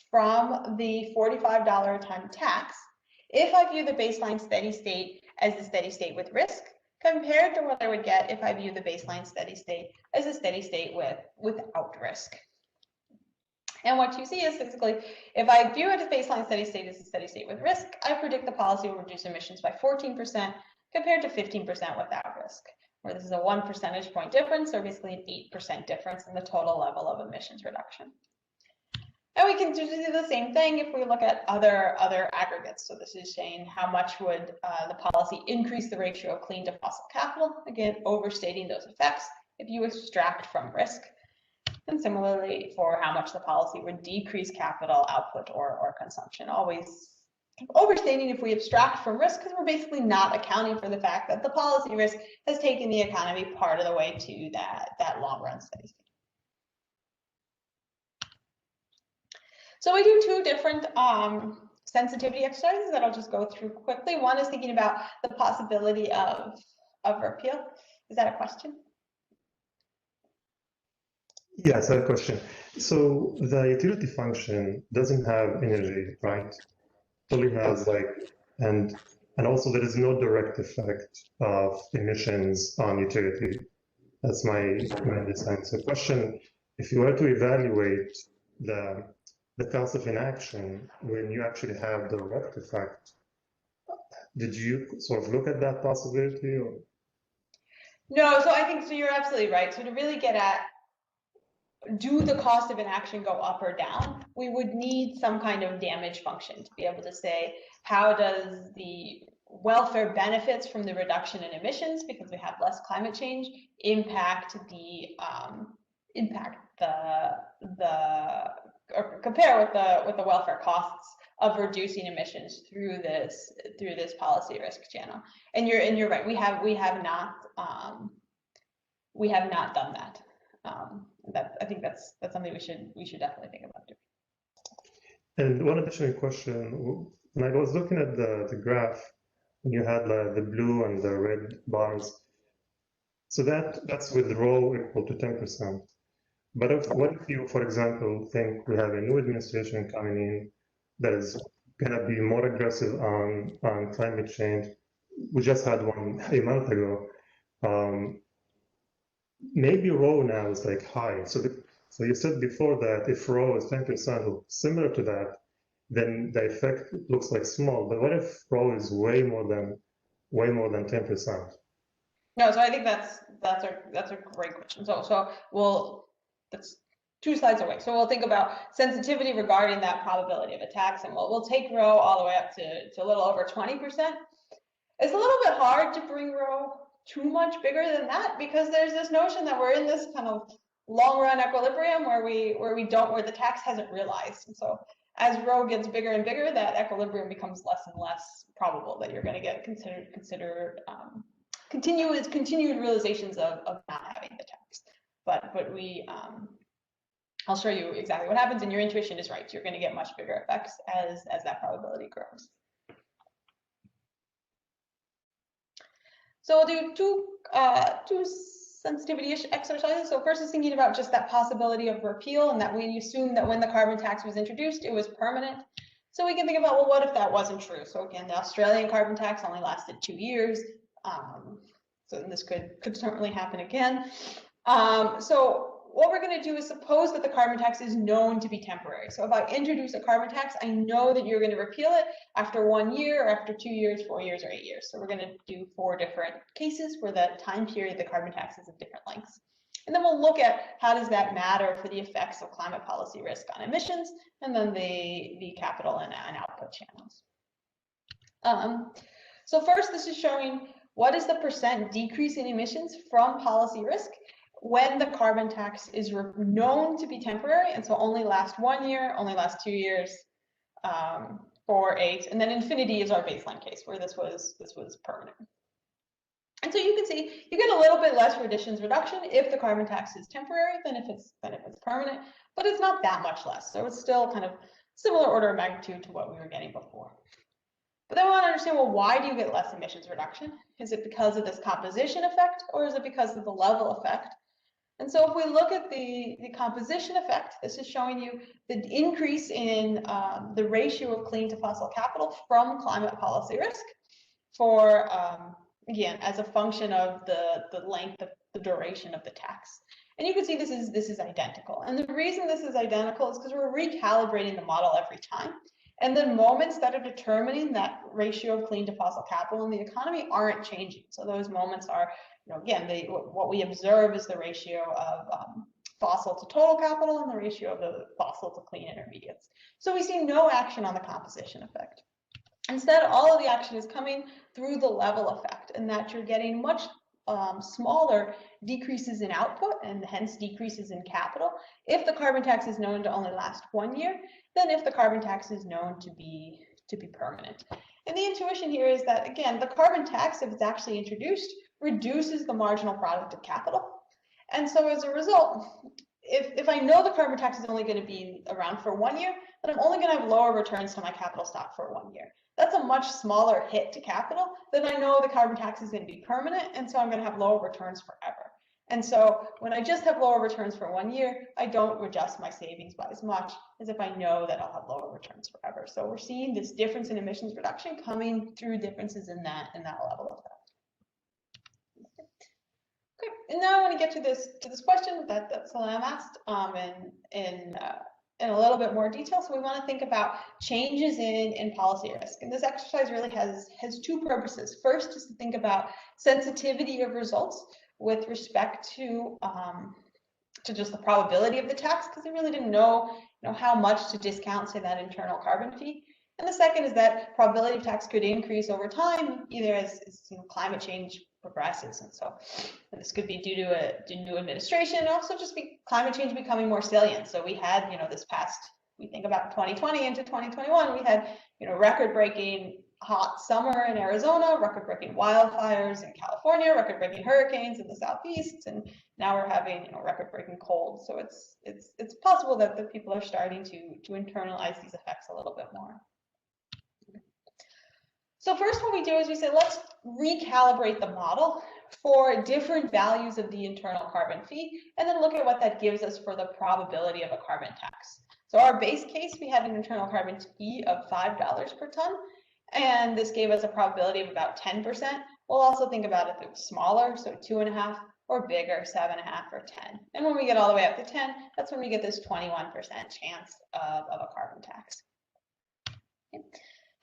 from the $45 a ton tax if I view the baseline steady state as the steady state with risk, compared to what I would get if I view the baseline steady state as a steady state without risk. And what you see is basically, if I view it as baseline steady state as a steady state with risk, I predict the policy will reduce emissions by 14% compared to 15% without risk, where this is a 1 percentage point difference, or basically an 8% difference in the total level of emissions reduction. And we can do the same thing if we look at other aggregates. So this is saying how much would the policy increase the ratio of clean to fossil capital, again, overstating those effects if you extract from risk. And similarly for how much the policy would decrease capital output or consumption, always overstating if we abstract from risk, because we're basically not accounting for the fact that the policy risk has taken the economy part of the way to that long run steady state. So we do two different sensitivity exercises that I'll just go through quickly. One is thinking about the possibility of repeal. Is that a question? Yes, I have a question. So the utility function doesn't have energy, right? It only has and also there is no direct effect of emissions on utility. That's my understanding. So question, if you were to evaluate the cost of inaction when you actually have the direct effect, did you sort of look at that possibility? Or? No, so I think, so you're absolutely right. So to really get at, do the cost of inaction go up or down? We would need some kind of damage function to be able to say, how does the welfare benefits from the reduction in emissions, because we have less climate change, impact or compare with the welfare costs of reducing emissions through this policy risk channel. And you're right, we have not done that. I think that's something we should definitely think about doing. And one additional question, when I was looking at the graph, you had the blue and the red bars. So that's with rho equal to 10%. But what if you, for example, think we have a new administration coming in that is going to be more aggressive on climate change? We just had one a month ago. Maybe rho now is high. So you said before that if rho is 10% or similar to that, then the effect looks small. But what if rho is way more than 10%? No, so I think that's a great question. So that's 2 slides away. So we'll think about sensitivity regarding that probability of attacks, and we'll take rho all the way up to a little over 20%. It's a little bit hard to bring rho too much bigger than that, because there's this notion that we're in this kind of long run equilibrium where the tax hasn't realized. And so as rho gets bigger and bigger, that equilibrium becomes less and less probable that you're going to get continued realizations of not having the tax. But I'll show you exactly what happens, and your intuition is right. You're going to get much bigger effects as that probability grows. So we'll do two sensitivity exercises. So first is thinking about just that possibility of repeal, and that we assume that when the carbon tax was introduced, it was permanent. So we can think about, well, what if that wasn't true? So again, the Australian carbon tax only lasted 2 years. So this could certainly happen again. So what we're going to do is suppose that the carbon tax is known to be temporary. So if I introduce a carbon tax, I know that you're going to repeal it after 1 year, or after 2 years, 4 years, or 8 years. So we're going to do 4 different cases where the time period the carbon tax is of different lengths. And then we'll look at how does that matter for the effects of climate policy risk on emissions, and then the capital and output channels. So first, this is showing what is the % decrease in emissions from policy risk when the carbon tax is known to be temporary, and so only last 1 year, only last 2 years, 4, 8, and then infinity is our baseline case where this was permanent. And so you can see you get a little bit less emissions reduction if the carbon tax is temporary than if it's permanent, but it's not that much less. So it's still kind of similar order of magnitude to what we were getting before. But then we want to understand, well, why do you get less emissions reduction? Is it because of this composition effect, or is it because of the level effect? And so if we look at the composition effect, this is showing you the increase in the ratio of clean to fossil capital from climate policy risk for, again, as a function of the length of the duration of the tax. And you can see this is identical. And the reason this is identical is because we're recalibrating the model every time. And the moments that are determining that ratio of clean to fossil capital in the economy aren't changing. So those moments are, again, what we observe is the ratio of fossil to total capital and the ratio of the fossil to clean intermediates. So we see no action on the composition effect. Instead, all of the action is coming through the level effect, and that you're getting much smaller decreases in output and hence decreases in capital if the carbon tax is known to only last 1 year than if the carbon tax is known to be to be permanent. And the intuition here is that, again, the carbon tax, if it's actually introduced, reduces the marginal product of capital. And so as a result, if I know the carbon tax is only going to be around for 1 year, then I'm only going to have lower returns to my capital stock for 1 year. That's a much smaller hit to capital than I know the carbon tax is going to be permanent, and so I'm going to have lower returns forever. And so when I just have lower returns for 1 year, I don't adjust my savings by as much as if I know that I'll have lower returns forever. So we're seeing this difference in emissions reduction coming through differences in that level of that. Okay, and now I want to get to this question that Salam asked in a little bit more detail. So we want to think about changes in policy risk. And this exercise really has two purposes. First is to think about sensitivity of results with respect to just the probability of the tax, because they really didn't know, how much to discount, say, that internal carbon fee. And the second is that probability of tax could increase over time, either as climate change progresses. And so this could be due to new administration, and also just climate change becoming more salient. So we had, this past, we think about 2020 into 2021, we had, record-breaking hot summer in Arizona, record-breaking wildfires in California, record-breaking hurricanes in the Southeast, and now we're having, record-breaking cold. So it's possible that the people are starting to internalize these effects a little bit more. So first what we do is we say, let's recalibrate the model for different values of the internal carbon fee, and then look at what that gives us for the probability of a carbon tax. So our base case, we had an internal carbon fee of $5 per ton, and this gave us a probability of about 10%. We'll also think about if it was smaller, so 2.5, or bigger, 7.5 or 10. And when we get all the way up to 10, that's when we get this 21% chance of a carbon tax. Okay.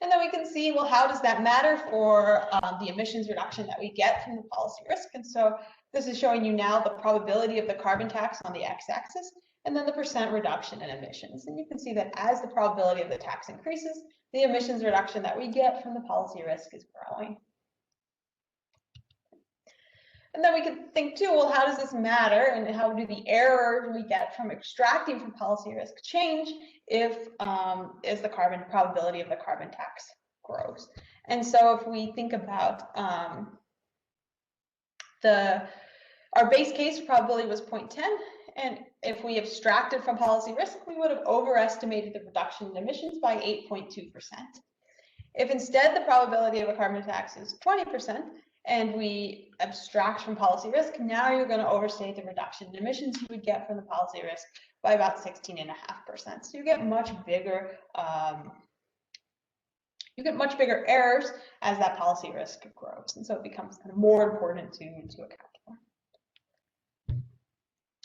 And then we can see, well, how does that matter for the emissions reduction that we get from the policy risk? And so this is showing you now the probability of the carbon tax on the x-axis, and then the percent reduction in emissions. And you can see that as the probability of the tax increases, the emissions reduction that we get from the policy risk is growing. And then we can think too, well, how does this matter, and how do the errors we get from extracting from policy risk change if as the probability of the carbon tax grows? And so if we think about our base case probability was 0.10, and if we abstracted from policy risk, we would have overestimated the reduction in emissions by 8.2%. If instead the probability of a carbon tax is 20%, and we abstract from policy risk, now you're going to overstate the reduction in emissions you would get from the policy risk by about 16.5%. So you get much bigger errors as that policy risk grows, and so it becomes kind of more important to account for.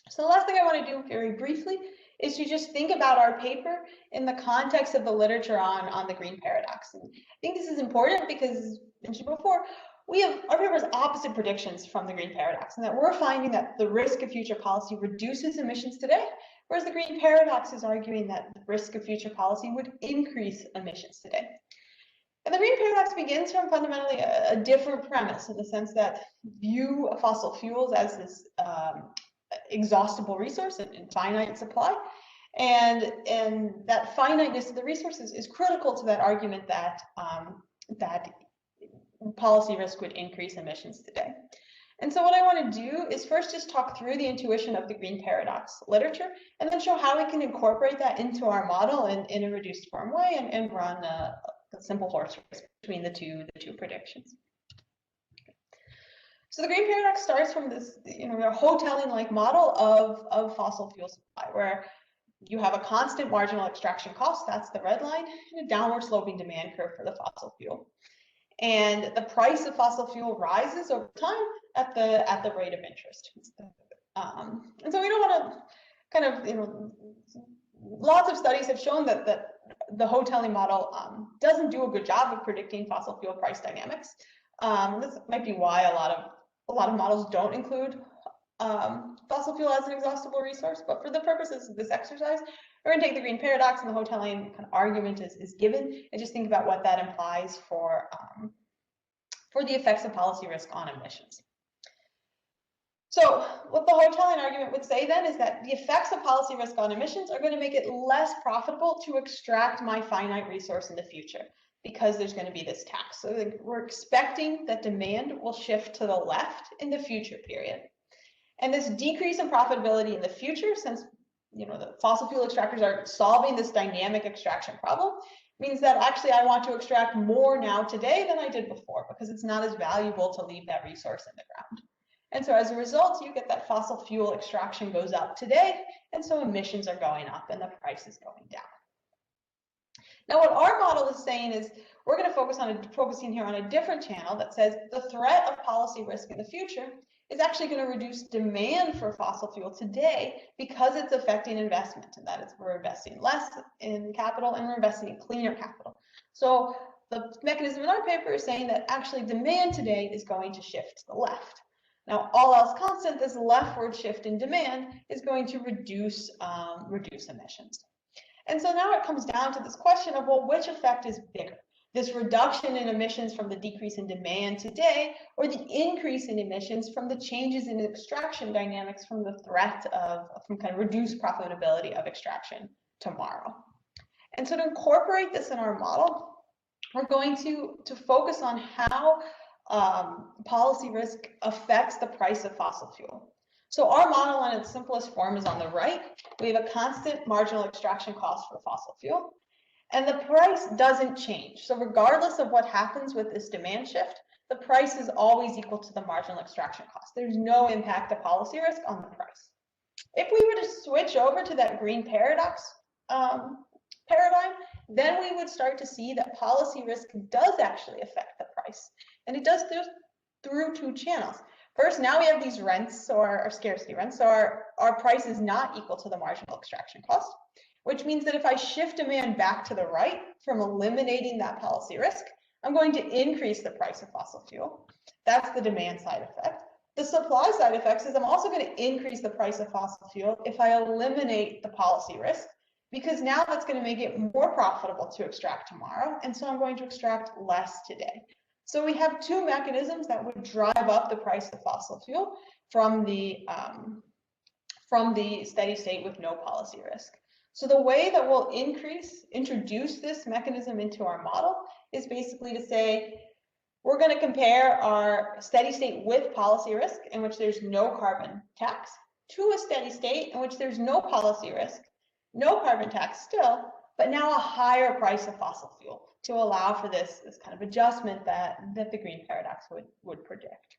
So the last thing I want to do very briefly is to just think about our paper in the context of the literature on the green paradox. And I think this is important because, as mentioned before, our paper has opposite predictions from the green paradox, and that we're finding that the risk of future policy reduces emissions today, whereas the green paradox is arguing that the risk of future policy would increase emissions today. And the green paradox begins from fundamentally a different premise, in the sense that view fossil fuels as this exhaustible resource and finite supply, and that finiteness of the resources is critical to that argument that policy risk would increase emissions today. And so what I want to do is first just talk through the intuition of the green paradox literature, and then show how we can incorporate that into our model in a reduced form way, and run a simple horse race between the two predictions. So the green paradox starts from this, a Hotelling-like model of fossil fuel supply, where you have a constant marginal extraction cost, that's the red line, and a downward sloping demand curve for the fossil fuel. And the price of fossil fuel rises over time at the rate of interest. And so we don't want to kind of, lots of studies have shown that the Hotelling model doesn't do a good job of predicting fossil fuel price dynamics. This might be why a lot of models don't include fossil fuel as an exhaustible resource, but for the purposes of this exercise, we're going to take the green paradox, and the Hotelling kind of argument is given, and just think about what that implies for the effects of policy risk on emissions. So what the Hotelling argument would say then is that the effects of policy risk on emissions are going to make it less profitable to extract my finite resource in the future. because there's going to be this tax. So we're expecting that demand will shift to the left in the future period. And this decrease in profitability in the future, since the fossil fuel extractors are solving this dynamic extraction problem, means that actually I want to extract more now today than I did before, because it's not as valuable to leave that resource in the ground. And so as a result, you get that fossil fuel extraction goes up today, and so emissions are going up and the price is going down. Now, what our model is saying is we're going to focusing here on a different channel that says the threat of policy risk in the future is actually going to reduce demand for fossil fuel today because it's affecting investment, and that is we're investing less in capital and we're investing in cleaner capital. So the mechanism in our paper is saying that actually demand today is going to shift to the left. Now, all else constant, this leftward shift in demand is going to reduce emissions. And so now it comes down to this question of, well, which effect is bigger? This reduction in emissions from the decrease in demand today, or the increase in emissions from the changes in extraction dynamics from the threat from kind of reduced profitability of extraction tomorrow. And so to incorporate this in our model, we're going to focus on how policy risk affects the price of fossil fuel. So our model in its simplest form is on the right. We have a constant marginal extraction cost for fossil fuel, and the price doesn't change. So regardless of what happens with this demand shift, the price is always equal to the marginal extraction cost. There's no impact to policy risk on the price. If we were to switch over to that green paradox paradigm, then we would start to see that policy risk does actually affect the price. And it does through two channels. First, now we have these rents, or our scarcity rents, so our price is not equal to the marginal extraction cost, which means that if I shift demand back to the right from eliminating that policy risk, I'm going to increase the price of fossil fuel. That's the demand side effect. The supply side effects is I'm also going to increase the price of fossil fuel if I eliminate the policy risk, because now that's going to make it more profitable to extract tomorrow, and so I'm going to extract less today. So we have two mechanisms that would drive up the price of fossil fuel from the steady state with no policy risk. So the way that we'll introduce this mechanism into our model is basically to say, we're going to compare our steady state with policy risk, in which there's no carbon tax, to a steady state in which there's no policy risk, no carbon tax still, but now a higher price of fossil fuel, to allow for this kind of adjustment that the green paradox would predict.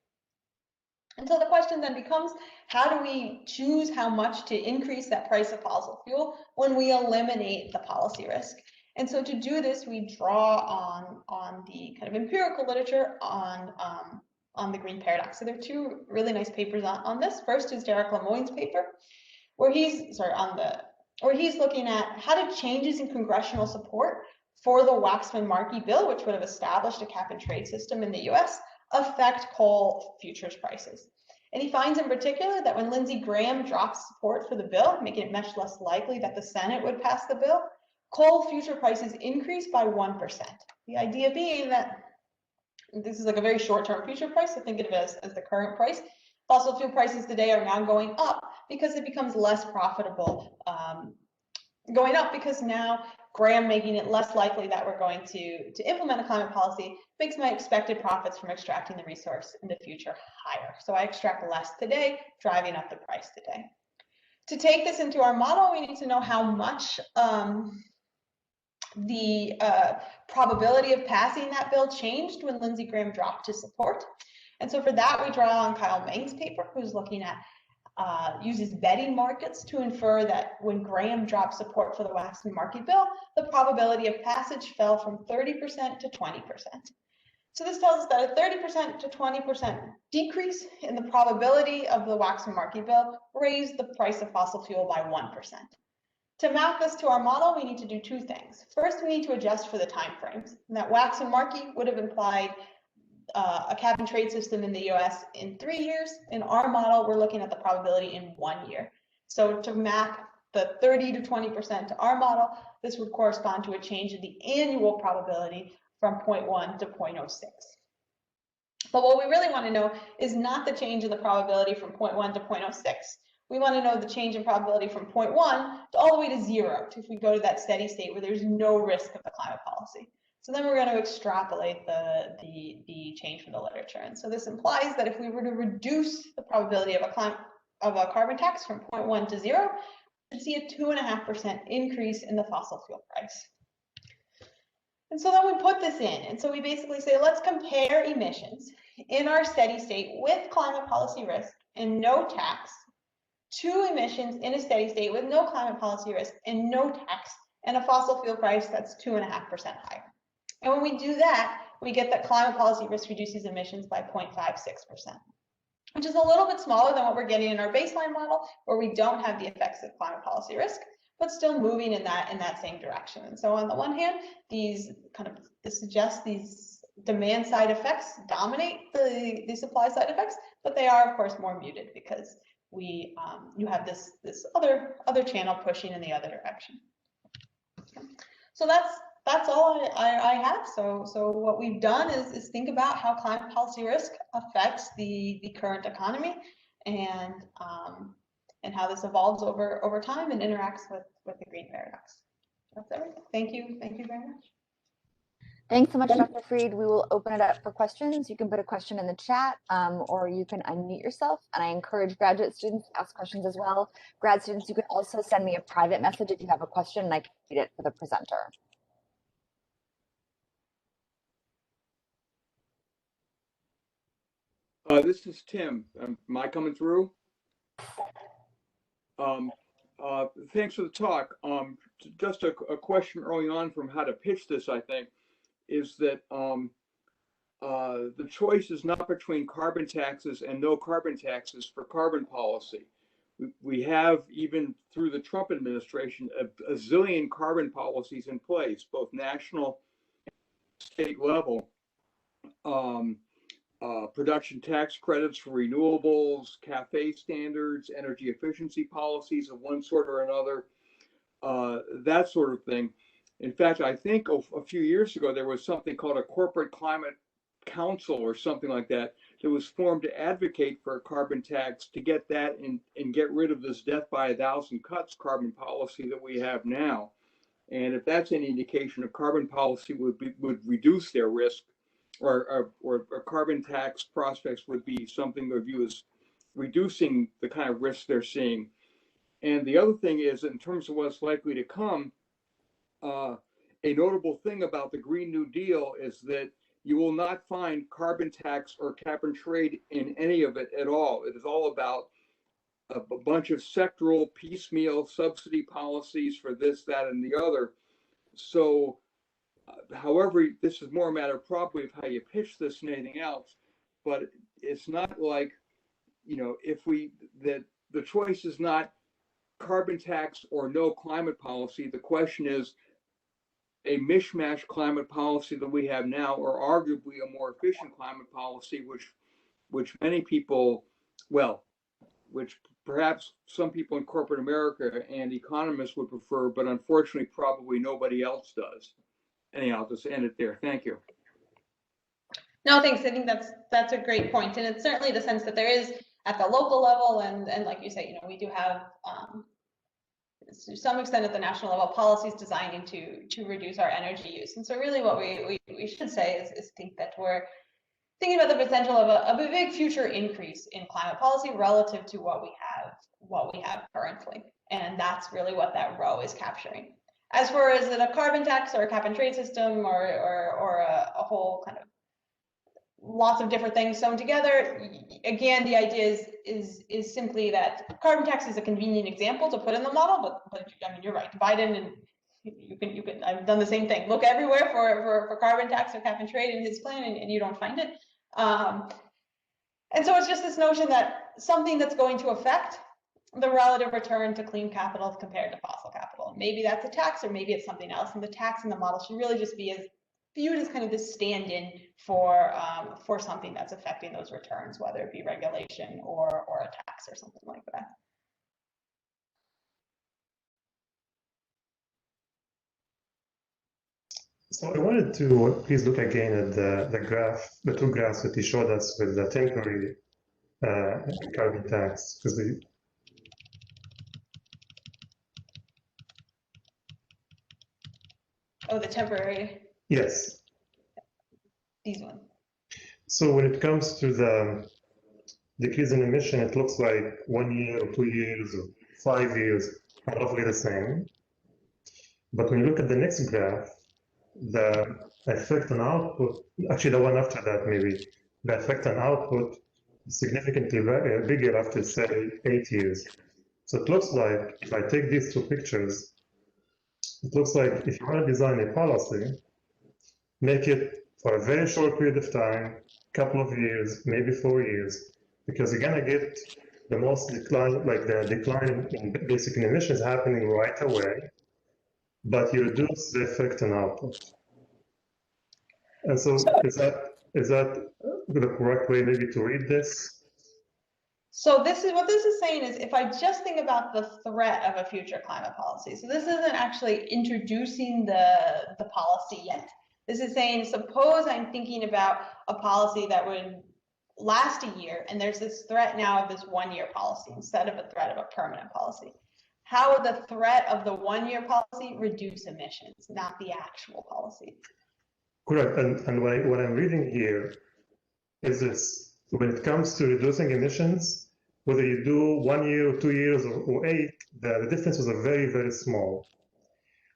And so the question then becomes, how do we choose how much to increase that price of fossil fuel when we eliminate the policy risk? And so to do this, we draw on the kind of empirical literature on the green paradox. So there are two really nice papers on this. First is Derek Lemoyne's paper, where he's looking at how did changes in congressional support for the Waxman-Markey bill, which would have established a cap and trade system in the US, affect coal futures prices. And he finds in particular that when Lindsey Graham drops support for the bill, making it much less likely that the Senate would pass the bill, coal future prices increase by 1%. The idea being that this is like a very short-term future price, so think of it as the current price. Fossil fuel prices today are now going up because it becomes less profitable going up, because now Graham making it less likely that we're going to implement a climate policy makes my expected profits from extracting the resource in the future higher. So I extract less today, driving up the price today. To take this into our model, we need to know how much the probability of passing that bill changed when Lindsey Graham dropped his support. And so for that, we draw on Kyle Meng's paper, who's looking at uses betting markets to infer that when Graham dropped support for the Waxman-Markey bill, the probability of passage fell from 30% to 20%. So this tells us that a 30% to 20% decrease in the probability of the Waxman-Markey bill raised the price of fossil fuel by 1%. To map this to our model, we need to do two things. First, we need to adjust for the time frames. And that Waxman-Markey would have implied a cap and trade system in the US in 3 years. In our model, we're looking at the probability in 1 year. So to map the 30 to 20% to our model, this would correspond to a change in the annual probability from 0.1 to 0.06. But what we really want to know is not the change in the probability from 0.1 to 0.06. We want to know the change in probability from 0.1 to all the way to 0, if we go to that steady state where there's no risk of the climate policy. So then we're going to extrapolate the change from the literature. And so this implies that if we were to reduce the probability of a carbon tax from 0.1 to 0, we'd see a 2.5% increase in the fossil fuel price. And so then we put this in. And so we basically say, let's compare emissions in our steady state with climate policy risk and no tax to emissions in a steady state with no climate policy risk and no tax and a fossil fuel price that's 2.5% higher. And when we do that, we get that climate policy risk reduces emissions by 0.56%, which is a little bit smaller than what we're getting in our baseline model, where we don't have the effects of climate policy risk, but still moving in that same direction. And so on the one hand, this suggests these demand side effects dominate the supply side effects, but they are of course more muted because you have this other channel pushing in the other direction. So that's all I have. So what we've done is think about how climate policy risk affects the current economy and how this evolves over time and interacts with the green paradox. That's everything. Thank you very much. Thanks so much, Dr. Fried. We will open it up for questions. You can put a question in the chat or you can unmute yourself. And I encourage graduate students to ask questions as well. Grad students, you can also send me a private message if you have a question and I can read it for the presenter. This is Tim. Am I coming through? Thanks for the talk. Just a question early on from how to pitch this, I think, is that the choice is not between carbon taxes and no carbon taxes for carbon policy. We have, even through the Trump administration, a zillion carbon policies in place, both national and state level. Production tax credits for renewables, CAFE standards, energy efficiency policies of one sort or another, that sort of thing. In fact, I think a few years ago, there was something called a Corporate Climate Council or something like that was formed to advocate for a carbon tax to get that and get rid of this death by 1,000 cuts carbon policy that we have now. And if that's any indication of carbon policy would reduce their risk, or carbon tax prospects would be something they view as reducing the kind of risk they're seeing. And the other thing is, in terms of what's likely to come, a notable thing about the Green New Deal is that you will not find carbon tax or cap and trade in any of it at all. It is all about a bunch of sectoral piecemeal subsidy policies for this, that, and the other. So however, this is more a matter probably of how you pitch this than anything else, but it's not like, that the choice is not carbon tax or no climate policy. The question is a mishmash climate policy that we have now, or arguably a more efficient climate policy, which many people, which perhaps some people in corporate America and economists would prefer, but unfortunately probably nobody else does. Anyhow, I'll just end it there. Thank you. No, thanks. I think that's a great point. And it's certainly the sense that there is at the local level and like you say, we do have to some extent at the national level policies designing to reduce our energy use. And so really what we should say is think that we're thinking about the potential of a big future increase in climate policy relative to what we have currently. And that's really what that row is capturing. As far as a carbon tax or a cap and trade system or a whole kind of lots of different things sewn together, again, the idea is simply that carbon tax is a convenient example to put in the model, but I mean, you're right, Biden, and you can I've done the same thing. Look everywhere for carbon tax or cap and trade in his plan, and you don't find it. And so it's just this notion that something that's going to affect the relative return to clean capital compared to fossil capital. Maybe that's a tax, or maybe it's something else. And the tax in the model should really just be viewed as kind of this stand-in for something that's affecting those returns, whether it be regulation or a tax or something like that. So I wanted to please look again at the two graphs that he showed us with the temporary carbon tax, because Oh, the temporary. Yes. These ones. So when it comes to the decrease in emission, it looks like 1 year or 2 years or 5 years are roughly the same. But when you look at the next graph, the effect on output, actually the one after that maybe, the effect on output is significantly bigger after, say, 8 years. So it looks like, if I take these two pictures, it looks like if you want to design a policy, make it for a very short period of time, couple of years, maybe 4 years, because you're gonna get the most decline, like the decline in basic emissions happening right away, but you reduce the effect on output. And so is that the correct way maybe to read this? So this is what this is saying is if I just think about the threat of a future climate policy, so this isn't actually introducing the policy yet. This is saying, suppose I'm thinking about a policy that would last a year, and there's this threat now of this 1 year policy instead of a threat of a permanent policy. How would the threat of the 1 year policy reduce emissions, not the actual policy? Correct. And what I'm reading here is this: when it comes to reducing emissions, whether you do 1 year or 2 years or 8, the differences are very, very small.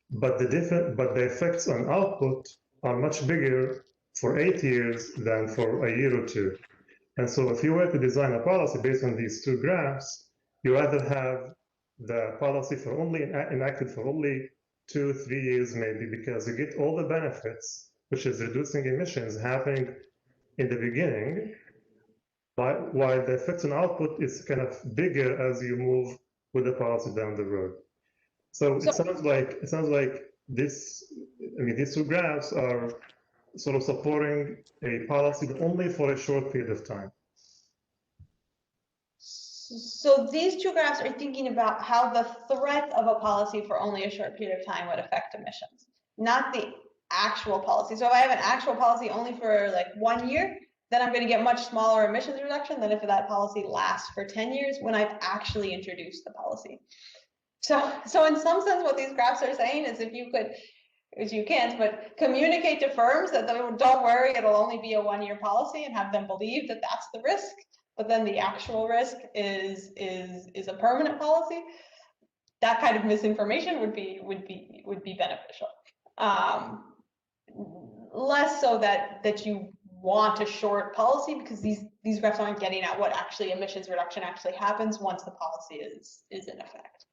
But the effects on output are much bigger for 8 years than for a year or 2. And so if you were to design a policy based on these two graphs, you either have the policy for only enacted for only 2-3 years maybe, because you get all the benefits, which is reducing emissions, happening in the beginning, while the effects on output is kind of bigger as you move with the policy down the road. So it sounds like this. I mean, these two graphs are sort of supporting a policy but only for a short period of time. So these two graphs are thinking about how the threat of a policy for only a short period of time would affect emissions, not the actual policy. So if I have an actual policy only for like 1 year, then I'm going to get much smaller emissions reduction than if that policy lasts for 10 years when I've actually introduced the policy. So in some sense, what these graphs are saying is if you could, which you can't, but communicate to firms that don't worry, it'll only be a 1 year policy, and have them believe that that's the risk, but then the actual risk is a permanent policy. That kind of misinformation would be beneficial. Less so that you want a short policy, because these graphs aren't getting at what actually emissions reduction actually happens once the policy is in effect.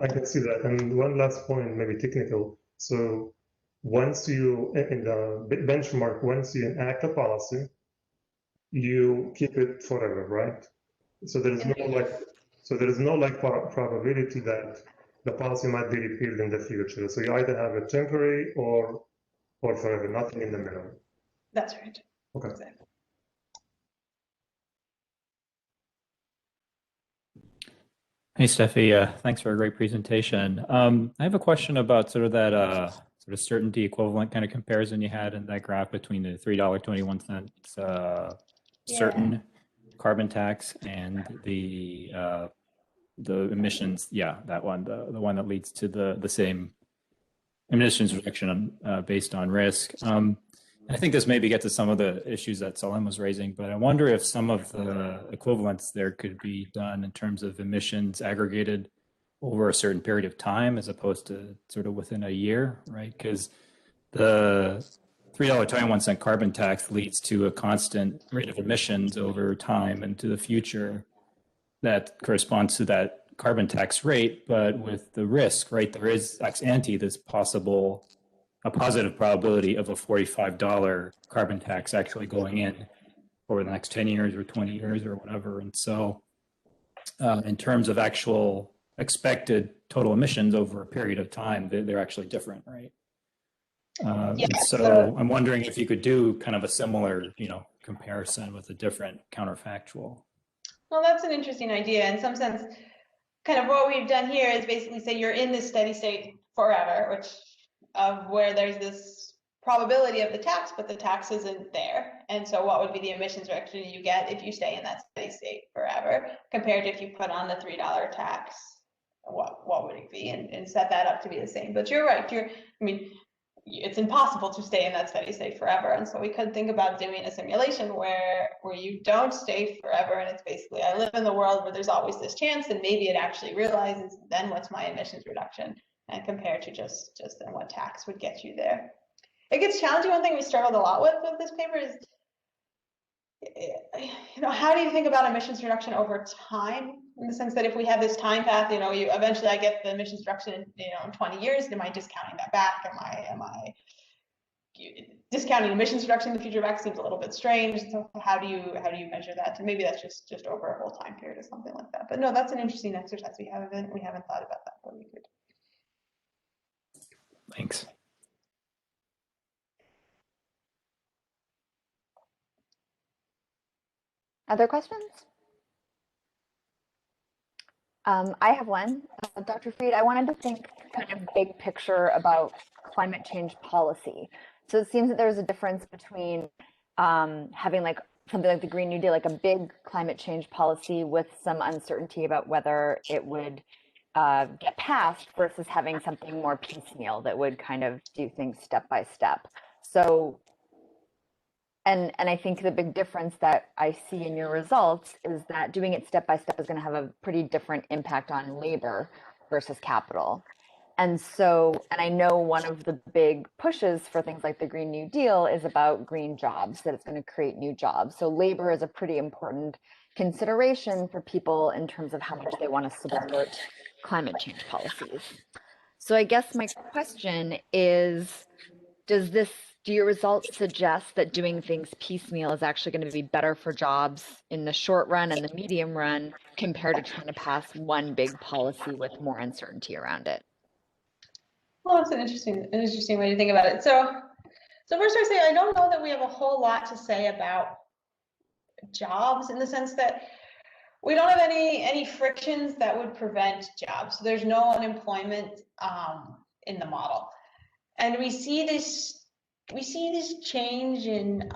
I can see that. And one last point, maybe technical. So once you, in the benchmark, once you enact a policy, you keep it forever, right? So there is no probability that the policy might be repealed in the future. So you either have a temporary or forever, nothing in the middle. That's right. Okay. Exactly. Hey, Stephie, thanks for a great presentation. I have a question about sort of that sort of certainty equivalent kind of comparison you had in that graph between the $3.21 certain carbon tax and the emissions. Yeah, that one, the one that leads to the same emissions reduction based on risk. I think this maybe gets to some of the issues that Salim was raising, but I wonder if some of the equivalents there could be done in terms of emissions aggregated over a certain period of time as opposed to sort of within a year, right? Because the $3.21 carbon tax leads to a constant rate of emissions over time into the future that corresponds to that carbon tax rate, but with the risk, right? There is ex ante this possible a positive probability of a $45 carbon tax actually going in over the next 10 years or 20 years or whatever. And so in terms of actual expected total emissions over a period of time, they're actually different, right? So I'm wondering if you could do kind of a similar, comparison with a different counterfactual. Well, that's an interesting idea. In some sense, kind of what we've done here is basically say you're in this steady state forever, which of where there's this probability of the tax, but the tax isn't there. And so what would be the emissions reduction you get if you stay in that steady state forever, compared to if you put on the $3 tax what would it be, and set that up to be the same. But you're right. I mean, it's impossible to stay in that steady state forever. And so we could think about doing a simulation where you don't stay forever. And it's basically, I live in the world where there's always this chance, and maybe it actually realizes then what's my emissions reduction, and compared to just then what tax would get you there. It gets challenging. One thing we struggled a lot with this paper is, how do you think about emissions reduction over time? In the sense that if we have this time path, eventually I get the emissions reduction, in 20 years, am I discounting that back? Am I discounting emissions reduction in the future back? Seems a little bit strange. So how do you measure that? And maybe that's just over a whole time period or something like that. But no, that's an interesting exercise. We haven't thought about that, but we could. Thanks. Other questions? I have one. Dr. Fried, I wanted to think kind of big picture about climate change policy. So it seems that there's a difference between having like something like the Green New Deal, like a big climate change policy with some uncertainty about whether it would get passed, versus having something more piecemeal that would kind of do things step by step. So, and I think the big difference that I see in your results is that doing it step by step is going to have a pretty different impact on labor versus capital. And so, and I know one of the big pushes for things like the Green New Deal is about green jobs, that it's going to create new jobs. So labor is a pretty important consideration for people in terms of how much they want to support climate change policies. So I guess my question is, do your results suggest that doing things piecemeal is actually going to be better for jobs in the short run and the medium run compared to trying to pass one big policy with more uncertainty around it? Well, that's an interesting way to think about it. So first I say, I don't know that we have a whole lot to say about jobs, in the sense that we don't have any frictions that would prevent jobs. So there's no unemployment in the model. And we see this change in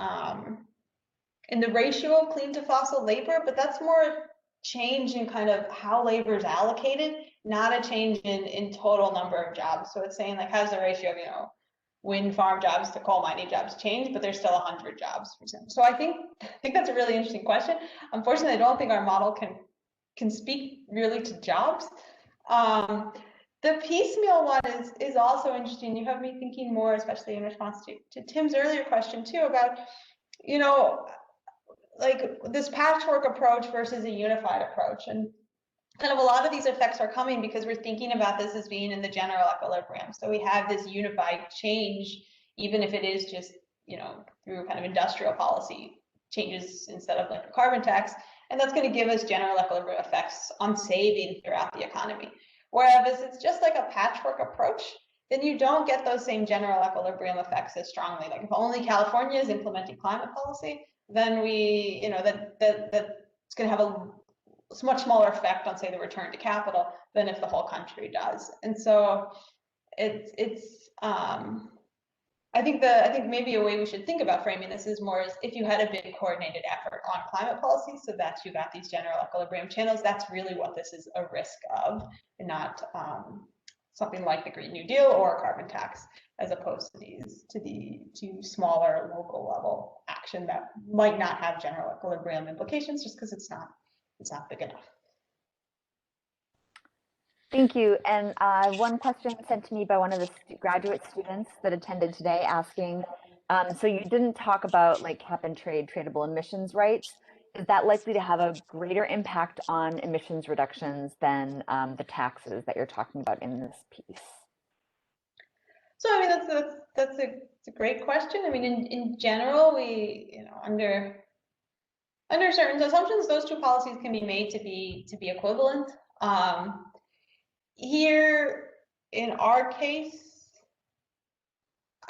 the ratio of clean to fossil labor, but that's more change in kind of how labor is allocated, not a change in total number of jobs. So it's saying like, how's the ratio of, wind farm jobs to coal mining jobs change, but there's still 100 jobs, for example. So I think that's a really interesting question. Unfortunately, I don't think our model can speak really to jobs. The piecemeal one is also interesting. You have me thinking more, especially in response to Tim's earlier question too, about, like this patchwork approach versus a unified approach. And kind of a lot of these effects are coming because we're thinking about this as being in the general equilibrium. So we have this unified change, even if it is just, through kind of industrial policy changes instead of like a carbon tax. And that's going to give us general equilibrium effects on saving throughout the economy. Whereas it's just like a patchwork approach, then you don't get those same general equilibrium effects as strongly. Like if only California is implementing climate policy, then that's going to have a much smaller effect on, say, the return to capital than if the whole country does. And so I think maybe a way we should think about framing this is more as if you had a big coordinated effort on climate policy, so that you got these general equilibrium channels, that's really what this is a risk of, and not something like the Green New Deal or a carbon tax, as opposed to smaller local level action that might not have general equilibrium implications just because it's not big enough. Thank you. And one question sent to me by one of the graduate students that attended today asking, so you didn't talk about like cap and trade tradable emissions rights. Is that likely to have a greater impact on emissions reductions than the taxes that you're talking about in this piece? So I mean, that's a great question. I mean, in general, we, under certain assumptions, those two policies can be made to be equivalent. Here, in our case,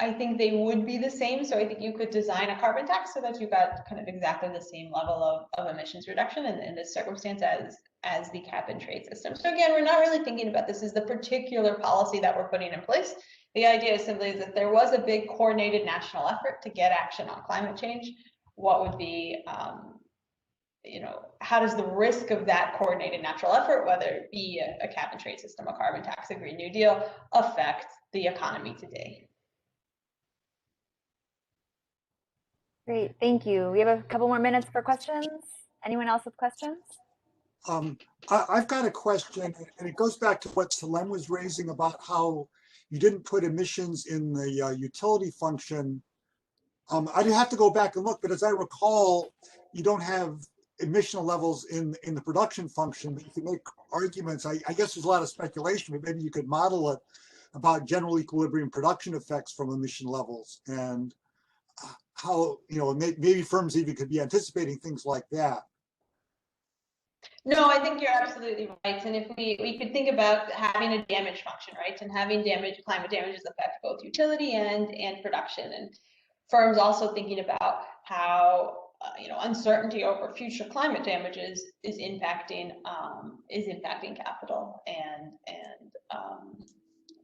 I think they would be the same. So I think you could design a carbon tax so that you got kind of exactly the same level of emissions reduction in this circumstance as the cap and trade system. So again, we're not really thinking about this as the particular policy that we're putting in place. The idea is simply that there was a big coordinated national effort to get action on climate change. What would be how does the risk of that coordinated natural effort, whether it be a cap and trade system, a carbon tax, a Green New Deal, affect the economy today? Great, thank you. We have a couple more minutes for questions. Anyone else with questions? I've got a question, and it goes back to what Salem was raising about how you didn't put emissions in the utility function. I'd have to go back and look, but as I recall, you don't have emission levels in the production function, but you can make arguments. I guess there's a lot of speculation, but maybe you could model it about general equilibrium production effects from emission levels and how, maybe firms even could be anticipating things like that. No, I think you're absolutely right. And if we could think about having a damage function, right? And having climate damages affect both utility and production. And firms also thinking about how uncertainty over future climate damages is impacting capital and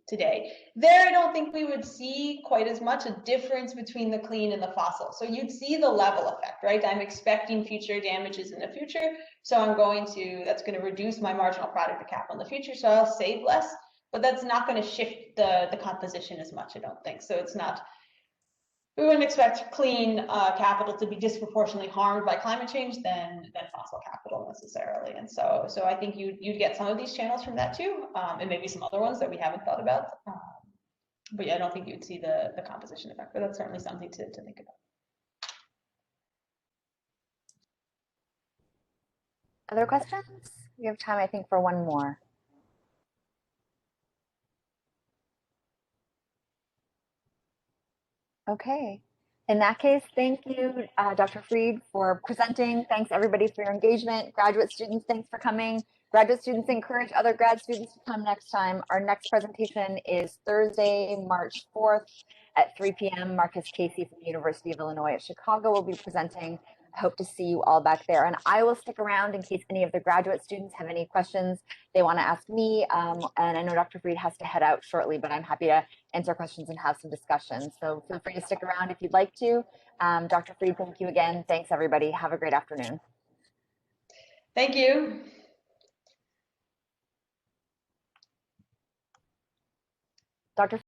today. There, I don't think we would see quite as much a difference between the clean and the fossil. So you'd see the level effect, right? I'm expecting future damages in the future, so that's going to reduce my marginal product of capital in the future, so I'll save less, but that's not going to shift the composition as much, I don't think. So we wouldn't expect clean capital to be disproportionately harmed by climate change than fossil capital necessarily. And so I think you'd get some of these channels from that too, and maybe some other ones that we haven't thought about. But yeah, I don't think you'd see the composition effect, but that's certainly something to think about. Other questions? We have time, I think, for one more. Okay. In that case, thank you, Dr. Fried, for presenting. Thanks, everybody, for your engagement. Graduate students, thanks for coming. Graduate students, encourage other grad students to come next time. Our next presentation is Thursday, March 4th at 3 p.m. Marcus Casey from the University of Illinois at Chicago will be presenting. I hope to see you all back there. And I will stick around in case any of the graduate students have any questions they want to ask me. And I know Dr. Fried has to head out shortly, but I'm happy to answer questions and have some discussions. So feel free to stick around if you'd like to. Dr. Fried, thank you again. Thanks, everybody. Have a great afternoon. Thank you. Dr.